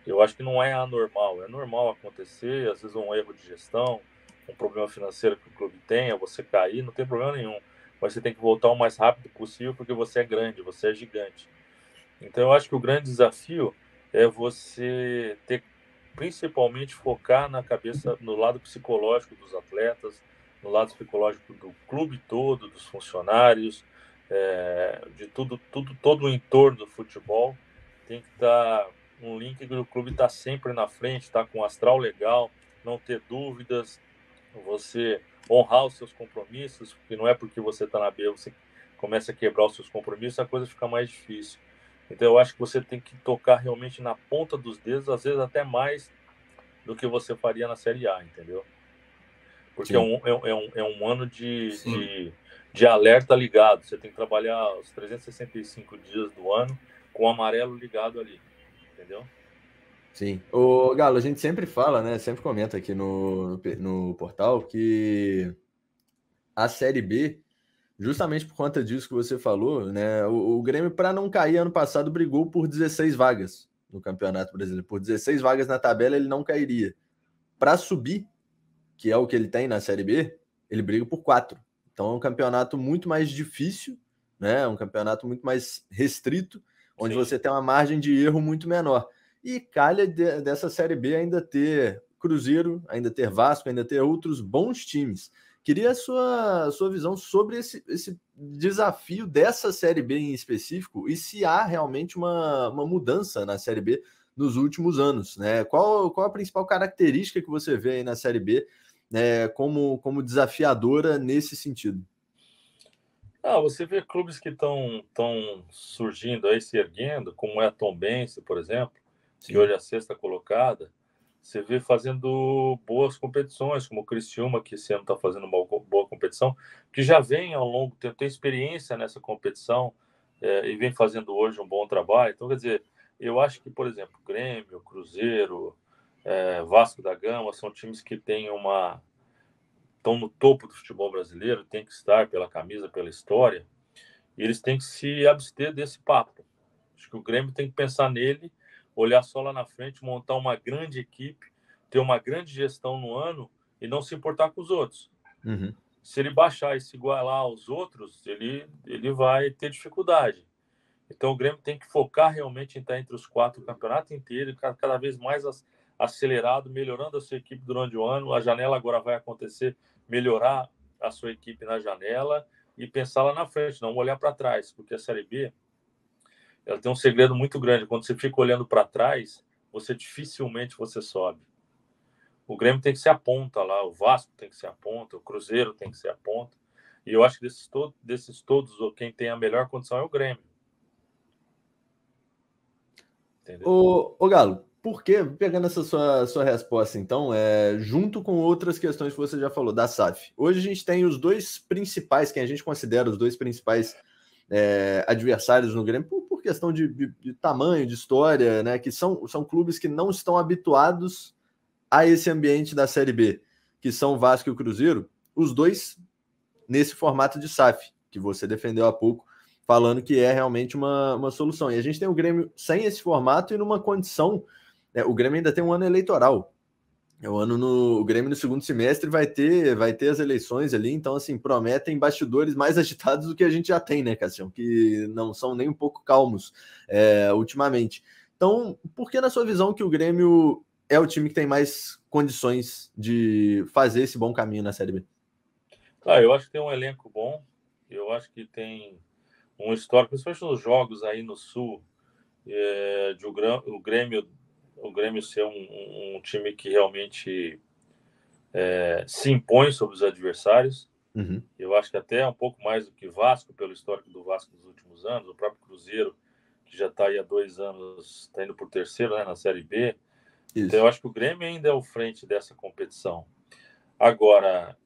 Eu acho que não é anormal. É normal acontecer, às vezes um erro de gestão, um problema financeiro que o clube tenha, você cair, não tem problema nenhum. Mas você tem que voltar o mais rápido possível porque você é grande, você é gigante. Então eu acho que o grande desafio é você ter, principalmente, focar na cabeça, no lado psicológico dos atletas, no lado psicológico do clube todo, dos funcionários, de todo o entorno do futebol. Tem que estar um link do clube estar sempre na frente, estar com um astral legal, não ter dúvidas, você honrar os seus compromissos, porque não é porque você está na B, você começa a quebrar os seus compromissos, a coisa fica mais difícil. Então eu acho que você tem que tocar realmente na ponta dos dedos, às vezes até mais do que você faria na Série A, entendeu? Porque é um ano de alerta ligado. Você tem que trabalhar os 365 dias do ano com o amarelo ligado ali, entendeu? Sim. Ô, Galo, a gente sempre fala, né? Sempre comenta aqui no portal que a Série B, justamente por conta disso que você falou, né? O Grêmio, para não cair ano passado, brigou por 16 vagas no Campeonato Brasileiro. Por 16 vagas na tabela, ele não cairia. Para subir, que é o que ele tem na Série B, ele briga por 4. Então é um campeonato muito mais difícil, né? Um campeonato muito mais restrito, onde Sim. você tem uma margem de erro muito menor. E calha dessa Série B ainda ter Cruzeiro, ainda ter Vasco, ainda ter outros bons times. Queria a sua visão sobre esse desafio dessa Série B em específico e se há realmente uma mudança na Série B nos últimos anos, né? Qual a principal característica que você vê aí na Série B, né, como desafiadora nesse sentido? Você vê clubes que estão surgindo aí, se erguendo, como é a Tombense, por exemplo, que hoje é a 6ª colocada. Você vê fazendo boas competições, como o Criciúma, que esse ano está fazendo uma boa competição, que já vem ao longo tempo, tem experiência nessa competição e vem fazendo hoje um bom trabalho. Então, quer dizer, eu acho que, por exemplo, Grêmio, Cruzeiro, Vasco da Gama são times que têm estão no topo do futebol brasileiro, tem que estar pela camisa, pela história, e eles têm que se abster desse papo. Acho que o Grêmio tem que pensar nele, olhar só lá na frente, montar uma grande equipe, ter uma grande gestão no ano e não se importar com os outros. Uhum. Se ele baixar e se igualar aos outros, ele vai ter dificuldade. Então o Grêmio tem que focar realmente em estar entre os 4 o campeonato inteiro, cada vez mais acelerado, melhorando a sua equipe durante o ano. A janela agora vai acontecer, melhorar a sua equipe na janela e pensar lá na frente, não olhar para trás, porque a Série B ela tem um segredo muito grande. Quando você fica olhando para trás, dificilmente você sobe. O Grêmio tem que ser a ponta lá, o Vasco tem que ser a ponta, o Cruzeiro tem que ser a ponta. E eu acho que desses todos, quem tem a melhor condição é o Grêmio. Entendeu? Ô Galo, por que, pegando essa sua resposta, então, junto com outras questões que você já falou, da SAF, hoje a gente tem os dois principais, quem a gente considera os dois principais adversários no Grêmio, por questão de tamanho, de história, né, que são clubes que não estão habituados a esse ambiente da Série B, que são o Vasco e o Cruzeiro, os dois nesse formato de SAF, que você defendeu há pouco, falando que é realmente uma solução. E a gente tem o Grêmio sem esse formato e numa condição... o Grêmio ainda tem um ano eleitoral. O Grêmio no segundo semestre vai ter as eleições ali, então, assim, prometem bastidores mais agitados do que a gente já tem, né, Cassião? Que não são nem um pouco calmos ultimamente. Então, por que, na sua visão, que o Grêmio é o time que tem mais condições de fazer esse bom caminho na Série B? Eu acho que tem um elenco bom, eu acho que tem um histórico, principalmente nos jogos aí no Sul, de o Grêmio ser um time que realmente se impõe sobre os adversários. Uhum. Eu acho que até um pouco mais do que Vasco, pelo histórico do Vasco nos últimos anos, o próprio Cruzeiro, que já está aí há 2 anos, está indo por terceiro, né, na Série B. Isso. Então eu acho que o Grêmio ainda é o frente dessa competição. Agora,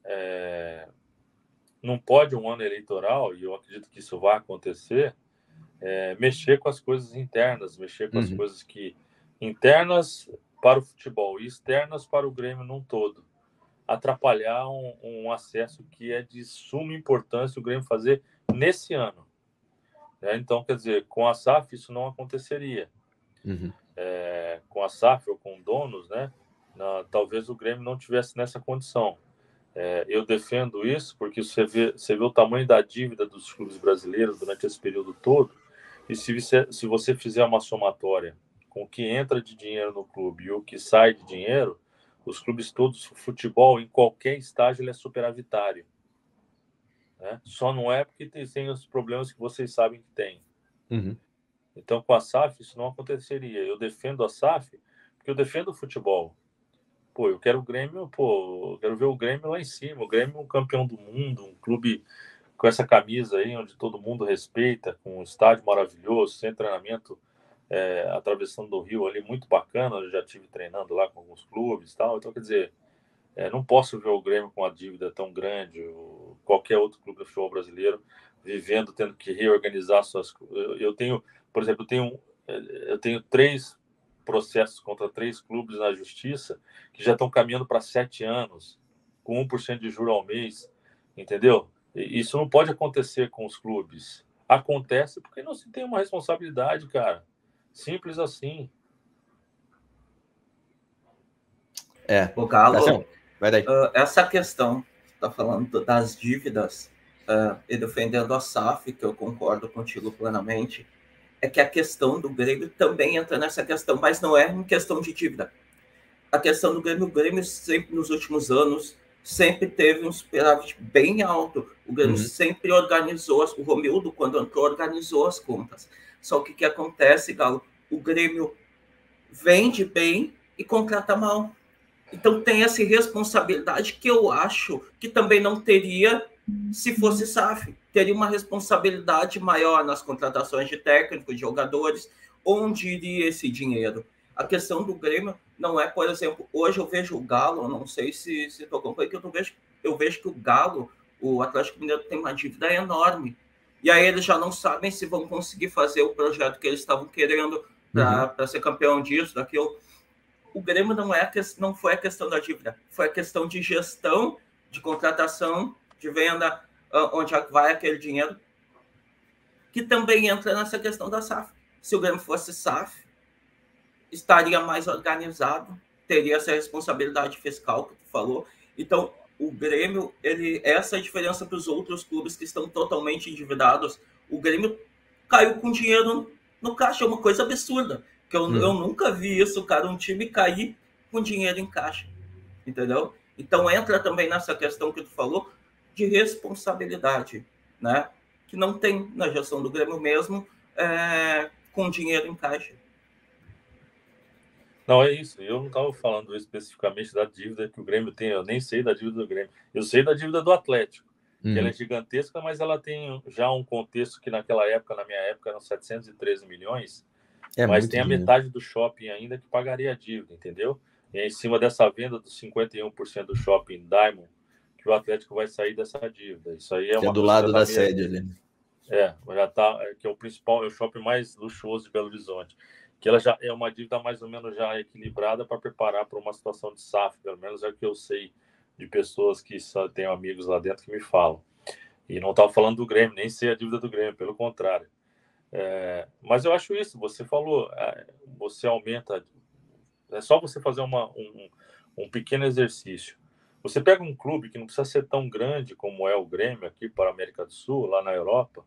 não pode um ano eleitoral, e eu acredito que isso vai acontecer, mexer com as coisas internas, mexer com as coisas que internas para o futebol e externas para o Grêmio num todo. Atrapalhar um acesso que é de suma importância o Grêmio fazer nesse ano. Então, quer dizer, com a SAF isso não aconteceria. Uhum. Com a SAF ou com donos, né? Talvez o Grêmio não tivesse nessa condição. Eu defendo isso porque você vê o tamanho da dívida dos clubes brasileiros durante esse período todo, e se você fizer uma somatória com o que entra de dinheiro no clube e o que sai de dinheiro, os clubes todos, o futebol, em qualquer estágio, ele é superavitário. Né? Só não é porque tem os problemas que vocês sabem que tem. Uhum. Então, com a SAF, isso não aconteceria. Eu defendo a SAF porque eu defendo o futebol. Eu quero o Grêmio, eu quero ver o Grêmio lá em cima. O Grêmio é um campeão do mundo, um clube com essa camisa aí, onde todo mundo respeita, com um estádio maravilhoso, sem treinamento, atravessando o Rio ali, muito bacana. Eu já estive treinando lá com alguns clubes e tal. Então, quer dizer, não posso ver o Grêmio com uma dívida tão grande, ou qualquer outro clube do futebol brasileiro, tendo que reorganizar suas... Eu tenho, por exemplo, eu tenho 3 processos contra 3 clubes na justiça que já estão caminhando para 7 anos, com 1% de juro ao mês, entendeu? Isso não pode acontecer com os clubes. Acontece porque não se tem uma responsabilidade, cara. Simples assim. O Galo, vai daí. Essa questão, tá falando das dívidas e defendendo a SAF, que eu concordo contigo plenamente, é que a questão do Grêmio também entra nessa questão, mas não é uma questão de dívida. A questão do Grêmio, o Grêmio sempre, nos últimos anos, sempre teve um superávit bem alto. O Grêmio sempre organizou, o Romildo, quando entrou, organizou as contas. Só que o que acontece, Galo? O Grêmio vende bem e contrata mal. Então tem essa responsabilidade que eu acho que também não teria se fosse SAF. Teria uma responsabilidade maior nas contratações de técnicos, de jogadores. Onde iria esse dinheiro? A questão do Grêmio não é, por exemplo, hoje eu vejo o Galo, não sei se estou acompanhando, eu vejo que o Galo, o Atlético Mineiro, tem uma dívida enorme. E aí eles já não sabem se vão conseguir fazer o projeto que eles estavam querendo para ser campeão disso, daquilo. O Grêmio não foi a questão da dívida, foi a questão de gestão, de contratação, de venda, onde vai aquele dinheiro, que também entra nessa questão da SAF. Se o Grêmio fosse SAF, estaria mais organizado, teria essa responsabilidade fiscal que tu falou. Então, o Grêmio, essa é a diferença para os outros clubes que estão totalmente endividados. O Grêmio caiu com dinheiro no caixa, é uma coisa absurda. Que eu nunca vi isso, cara, um time cair com dinheiro em caixa, entendeu? Então entra também nessa questão que tu falou de responsabilidade, né? Que não tem na gestão do Grêmio mesmo com dinheiro em caixa. Não, é isso. Eu não estava falando especificamente da dívida que o Grêmio tem. Eu nem sei da dívida do Grêmio. Eu sei da dívida do Atlético, que ela é gigantesca, mas ela tem já um contexto que naquela época, na minha época, eram 713 milhões. Mas tem a metade do shopping ainda que pagaria a dívida, entendeu? E é em cima dessa venda dos 51% do shopping Diamond que o Atlético vai sair dessa dívida. Isso aí é uma do lado da sede ali. Já tá, que é o principal, é o shopping mais luxuoso de Belo Horizonte. Que ela já é uma dívida mais ou menos já equilibrada para preparar para uma situação de SAF, pelo menos é o que eu sei de pessoas que só têm amigos lá dentro que me falam. E não estava falando do Grêmio, nem sei a dívida do Grêmio, pelo contrário. Mas eu acho isso, você falou, você aumenta, é só você fazer um pequeno exercício. Você pega um clube que não precisa ser tão grande como é o Grêmio aqui para a América do Sul, lá na Europa,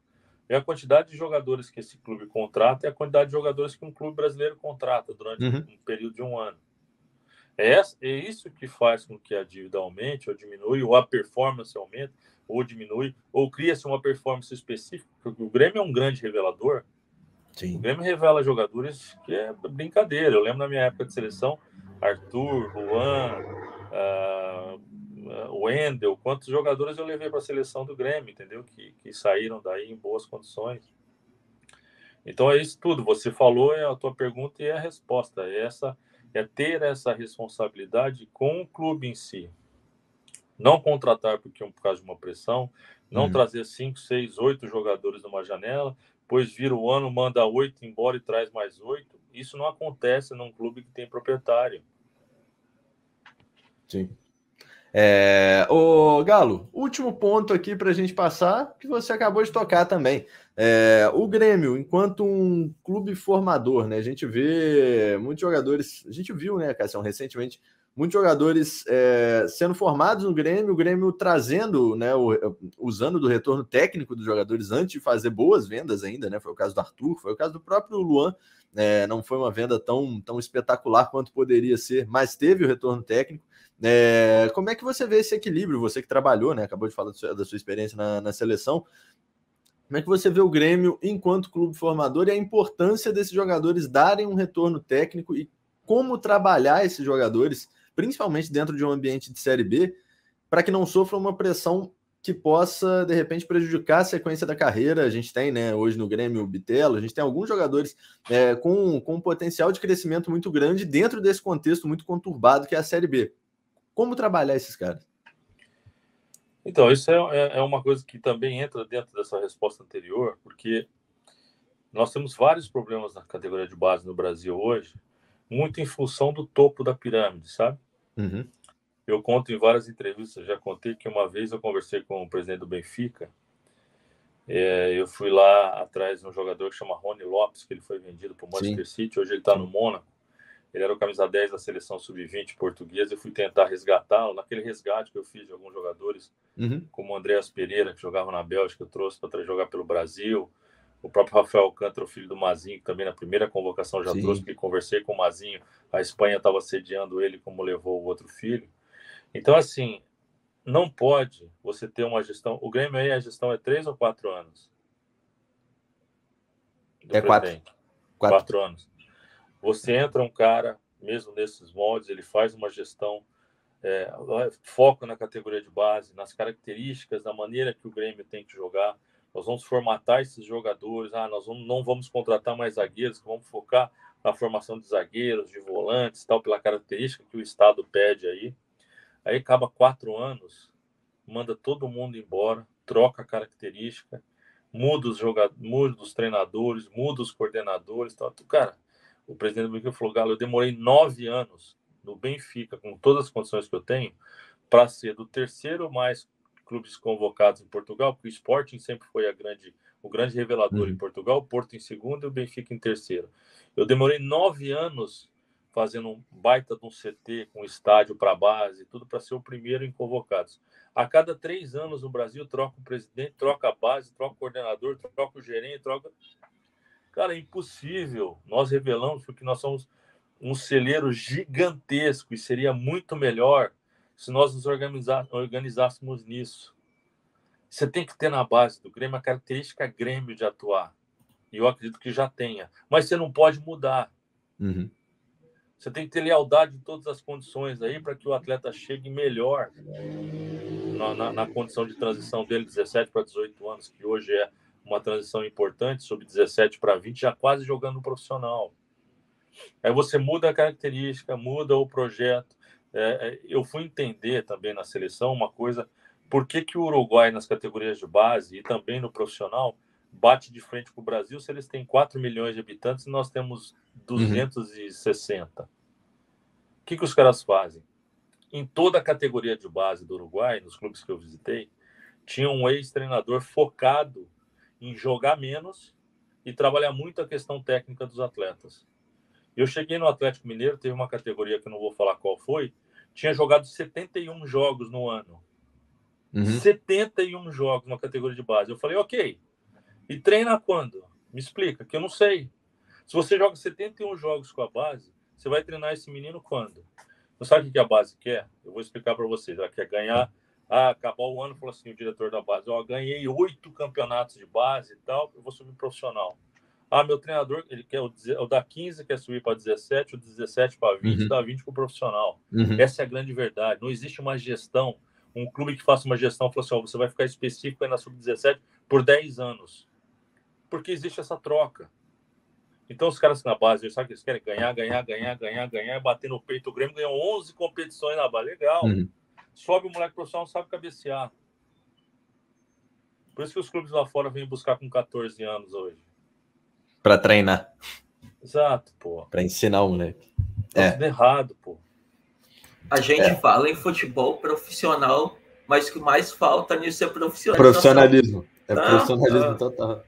é a quantidade de jogadores que esse clube contrata e a quantidade de jogadores que um clube brasileiro contrata durante um período de um ano. É isso que faz com que a dívida aumente ou diminui, ou a performance aumente, ou diminui, ou cria-se uma performance específica, porque o Grêmio é um grande revelador. Sim. O Grêmio revela jogadores que é brincadeira. Eu lembro na minha época de seleção, Arthur, Luan, Wendel, quantos jogadores eu levei para a seleção do Grêmio, entendeu? Que saíram daí em boas condições. Então é isso tudo. Você falou, é a tua pergunta e é a resposta. É ter essa responsabilidade com o clube em si. Não contratar por causa de uma pressão, não trazer 5, 6, 8 jogadores numa janela, depois vira o ano, manda 8 embora e traz mais 8. Isso não acontece num clube que tem proprietário. Sim. Galo, último ponto aqui para a gente passar, que você acabou de tocar também. O Grêmio, enquanto um clube formador, né? A gente vê muitos jogadores, a gente viu, né, Cassião, recentemente, muitos jogadores sendo formados no Grêmio, o Grêmio trazendo, né, usando do retorno técnico dos jogadores antes de fazer boas vendas ainda, né? Foi o caso do Arthur, foi o caso do próprio Luan. Não foi uma venda tão espetacular quanto poderia ser, mas teve o retorno técnico. Como é que você vê esse equilíbrio? Você que trabalhou, né? Acabou de falar da sua experiência na seleção. Como é que você vê o Grêmio enquanto clube formador e a importância desses jogadores darem um retorno técnico e como trabalhar esses jogadores, principalmente dentro de um ambiente de Série B, para que não sofram uma pressão que possa, de repente, prejudicar a sequência da carreira? A gente tem, né, hoje no Grêmio o Bitelo, a gente tem alguns jogadores com um potencial de crescimento muito grande dentro desse contexto muito conturbado que é a Série B. Como trabalhar esses caras? Então, isso é uma coisa que também entra dentro dessa resposta anterior, porque nós temos vários problemas na categoria de base no Brasil hoje, muito em função do topo da pirâmide, sabe? Eu conto em várias entrevistas, já contei que uma vez eu conversei com o presidente do Benfica, eu fui lá atrás de um jogador que chama Rony Lopes, que ele foi vendido para o Manchester City, hoje ele está no Mônaco. Ele era o camisa 10 da seleção sub-20 portuguesa. Eu fui tentar resgatá-lo. Naquele resgate que eu fiz de alguns jogadores, como o Andreas Pereira, que jogava na Bélgica, eu trouxe para jogar pelo Brasil. O próprio Rafael Alcântara, o filho do Mazinho, que também na primeira convocação já Sim. trouxe, porque conversei com o Mazinho, a Espanha estava sediando ele como levou o outro filho. Então, assim, não pode você ter uma gestão... O Grêmio aí, a gestão é 3 ou 4 anos? Do presidente. 4 anos. Você entra um cara, mesmo nesses moldes, ele faz uma gestão, foca na categoria de base, nas características, da maneira que o Grêmio tem que jogar. Nós vamos formatar esses jogadores. Não vamos contratar mais zagueiros, vamos focar na formação de zagueiros, de volantes, tal, pela característica que o Estado pede aí. Aí acaba 4 anos, manda todo mundo embora, troca a característica, muda os jogadores, muda os treinadores, muda os coordenadores, tal. Cara, o presidente do Benfica falou: Galo, eu demorei 9 anos no Benfica, com todas as condições que eu tenho, para ser do terceiro mais clubes convocados em Portugal, porque o Sporting sempre foi o grande revelador em Portugal, o Porto em segundo e o Benfica em terceiro. Eu demorei 9 anos fazendo um baita de um CT, com estádio para base, tudo para ser o primeiro em convocados. A cada 3 anos no Brasil, troca o presidente, troca a base, troca o coordenador, troca o gerente, troca... Cara, é impossível. Nós revelamos porque nós somos um celeiro gigantesco e seria muito melhor se nós nos organizássemos nisso. Você tem que ter na base do Grêmio a característica Grêmio de atuar. E eu acredito que já tenha. Mas você não pode mudar. Você tem que ter lealdade em todas as condições aí para que o atleta chegue melhor na condição de transição dele, 17 para 18 anos, que hoje é uma transição importante, sobre 17 para 20, já quase jogando no profissional. Aí você muda a característica, muda o projeto. Eu fui entender também na seleção uma coisa, por que o Uruguai nas categorias de base e também no profissional bate de frente com o Brasil se eles têm 4 milhões de habitantes e nós temos 260. O que os caras fazem? Em toda a categoria de base do Uruguai, nos clubes que eu visitei, tinha um ex-treinador focado em jogar menos e trabalhar muito a questão técnica dos atletas. Eu cheguei no Atlético Mineiro, teve uma categoria que eu não vou falar qual foi, tinha jogado 71 jogos no ano. 71 jogos na categoria de base. Eu falei, ok, e treina quando? Me explica, que eu não sei. Se você joga 71 jogos com a base, você vai treinar esse menino quando? Não sabe o que a base quer? Eu vou explicar para vocês.Ela quer ganhar... acabar o ano, falou assim, o diretor da base, ganhei 8 campeonatos de base e tal, eu vou subir profissional. Meu treinador, ele quer o da 15 quer subir para 17, o 17 para 20, da 20 para o profissional. Essa é a grande verdade. Não existe uma gestão, um clube que faça uma gestão, fala assim, você vai ficar específico aí na sub-17 por 10 anos. Porque existe essa troca. Então os caras na base, sabe que eles querem ganhar, bater no peito. O Grêmio ganhou 11 competições na base. Legal. Sobe o moleque profissional, não sabe cabecear. Por isso que os clubes lá fora vêm buscar com 14 anos hoje. Para treinar. Exato, pô. Para ensinar o moleque. Tá tudo errado, pô. A gente fala em futebol profissional, mas o que mais falta nisso é profissionalismo. Profissionalismo total.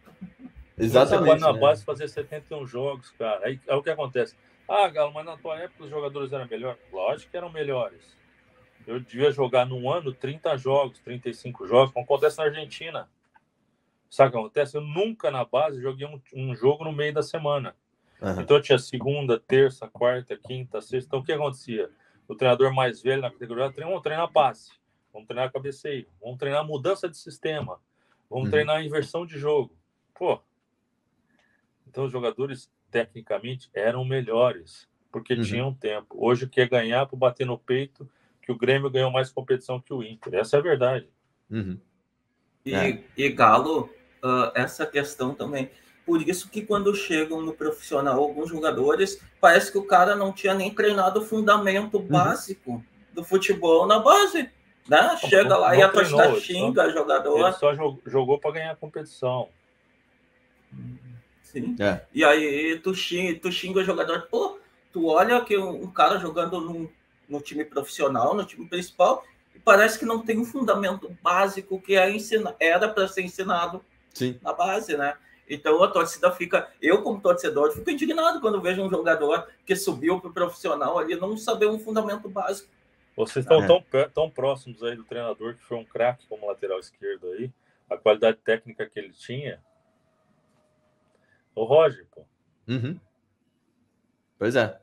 Exatamente. Você pode na base fazer 71 jogos, cara. Aí o que acontece? Galo, mas na tua época os jogadores eram melhores? Lógico que eram melhores. Eu devia jogar num ano 30 jogos, 35 jogos, como acontece na Argentina. Sabe o que acontece? Eu nunca na base joguei um jogo no meio da semana. Então eu tinha segunda, terça, quarta, quinta, sexta. Então o que acontecia? O treinador mais velho na categoria, vamos treinar passe, vamos treinar cabeceio, vamos treinar mudança de sistema, vamos treinar inversão de jogo. Pô, então os jogadores tecnicamente eram melhores, porque tinham tempo. Hoje o que é ganhar para bater no peito, que o Grêmio ganhou mais competição que o Inter. Essa é a verdade. E Galo, essa questão também. Por isso que quando chegam no profissional alguns jogadores, parece que o cara não tinha nem treinado o fundamento básico do futebol na base. Né? Chega lá e a torcida xinga jogador. Ele só jogou para ganhar a competição. Sim. E aí tu xinga o jogador. Pô, tu olha que um cara jogando no time profissional, no time principal, e parece que não tem um fundamento básico que era para ser ensinado na base, né? Então a torcida fica... Eu, como torcedor, fico indignado quando vejo um jogador que subiu para o profissional ali não saber um fundamento básico. Vocês estão tão próximos aí do treinador, que foi um craque como lateral esquerdo aí, a qualidade técnica que ele tinha. O Roger, pô. Uhum. Pois é.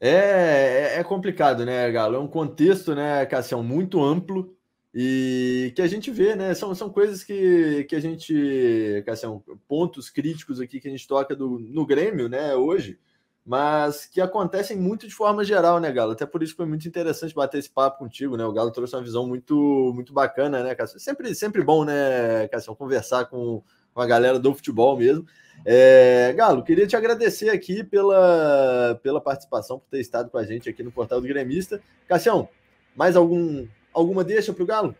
É complicado, né, Galo? É um contexto, né, Cassião, muito amplo e que a gente vê, né? São coisas que a gente, Cassião, pontos críticos aqui que a gente toca no Grêmio, né, hoje, mas que acontecem muito de forma geral, né, Galo? Até por isso foi muito interessante bater esse papo contigo, né? O Galo trouxe uma visão muito bacana, né, Cassião? Sempre bom, né, Cassião, conversar com a galera do futebol mesmo. Galo, queria te agradecer aqui pela participação, por ter estado com a gente aqui no Portal do Gremista. Cassião, mais alguma deixa para o Galo?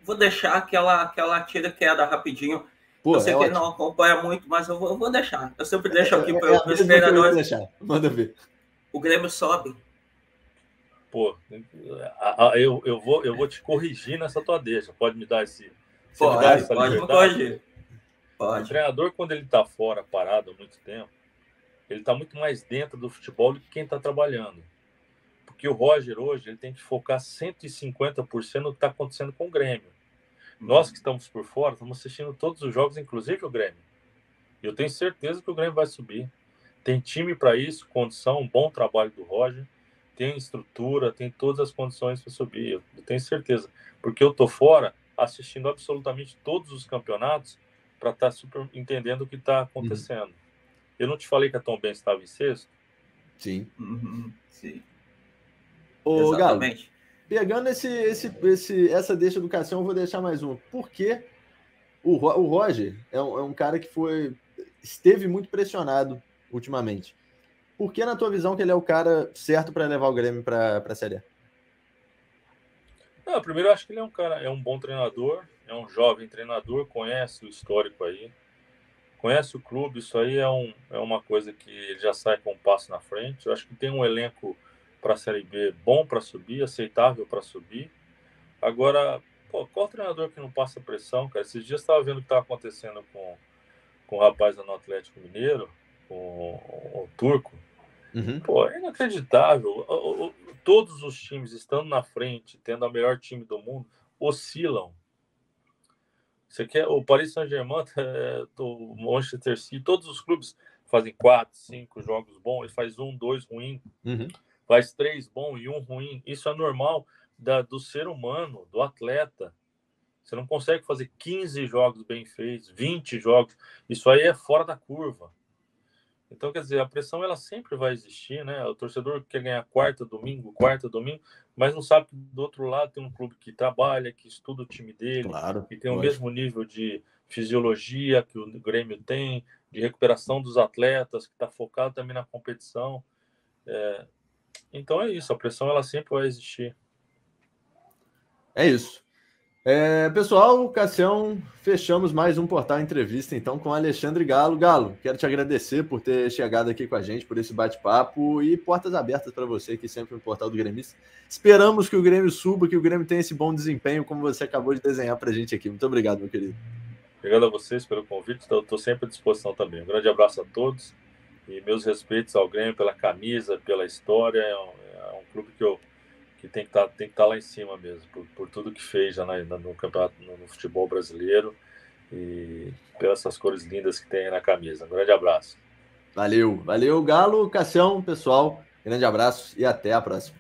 Vou deixar aquela tira queda rapidinho. Pô, eu sei que ótimo. ele não acompanha muito, mas eu vou deixar. Eu sempre deixo aqui para os treinadores. Deixar. Manda ver. O Grêmio sobe. Pô, eu vou te corrigir nessa tua deixa. Pode me dar esse... Pode corrigir. O treinador, quando ele está fora, parado há muito tempo, ele está muito mais dentro do futebol do que quem está trabalhando. Porque o Roger, hoje, ele tem que focar 150% no que está acontecendo com o Grêmio. Nós que estamos por fora, estamos assistindo todos os jogos, inclusive o Grêmio. E eu tenho certeza que o Grêmio vai subir. Tem time para isso, condição, um bom trabalho do Roger, tem estrutura, tem todas as condições para subir. Eu tenho certeza. Porque eu estou fora assistindo absolutamente todos os campeonatos para estar super entendendo o que está acontecendo. Eu não te falei que a Tom Benz estava em sexto? Sim. Sim. Ô, Galo, pegando essa deixa do Cassião, eu vou deixar mais uma. Por que o Roger é um cara que esteve muito pressionado ultimamente? Por que, na tua visão, que ele é o cara certo para levar o Grêmio para a Série A? Não, primeiro eu acho que ele é um bom treinador, é um jovem treinador, conhece o histórico aí, conhece o clube, isso aí é uma coisa que ele já sai com um passo na frente. Eu acho que tem um elenco para a Série B bom para subir, aceitável para subir. Agora, qual treinador que não passa pressão, cara? Esses dias eu estava vendo o que estava acontecendo com o rapaz do Atlético Mineiro, com o Turco. Pô, é inacreditável. Todos os times estando na frente, tendo a melhor time do mundo, oscilam. Você quer o Paris Saint-Germain, o Manchester City, todos os clubes fazem 4, 5 jogos bons, ele faz 1, 2 ruim, faz 3 bons e 1 ruim. Isso é normal do ser humano, do atleta. Você não consegue fazer 15 jogos bem feitos, 20 jogos. Isso aí é fora da curva. Então, quer dizer, a pressão ela sempre vai existir, né? O torcedor quer ganhar quarta, domingo, mas não sabe que do outro lado tem um clube que trabalha, que estuda o time dele, que tem o mesmo nível de fisiologia que o Grêmio tem, de recuperação dos atletas, que está focado também na competição. Então é isso, a pressão ela sempre vai existir. É isso. Pessoal, Cassião, fechamos mais um Portal Entrevista, então, com Alexandre Galo. Galo, quero te agradecer por ter chegado aqui com a gente, por esse bate-papo e portas abertas para você aqui sempre no Portal do Gremista. Esperamos que o Grêmio suba, que o Grêmio tenha esse bom desempenho, como você acabou de desenhar para a gente aqui. Muito obrigado, meu querido. Obrigado a vocês pelo convite, estou sempre à disposição também. Um grande abraço a todos e meus respeitos ao Grêmio pela camisa, pela história. É um clube que tem que estar lá em cima mesmo, por tudo que fez já no campeonato, no futebol brasileiro e pelas essas cores lindas que tem aí na camisa. Um grande abraço. Valeu, Galo, Cassião, pessoal. Grande abraço e até a próxima.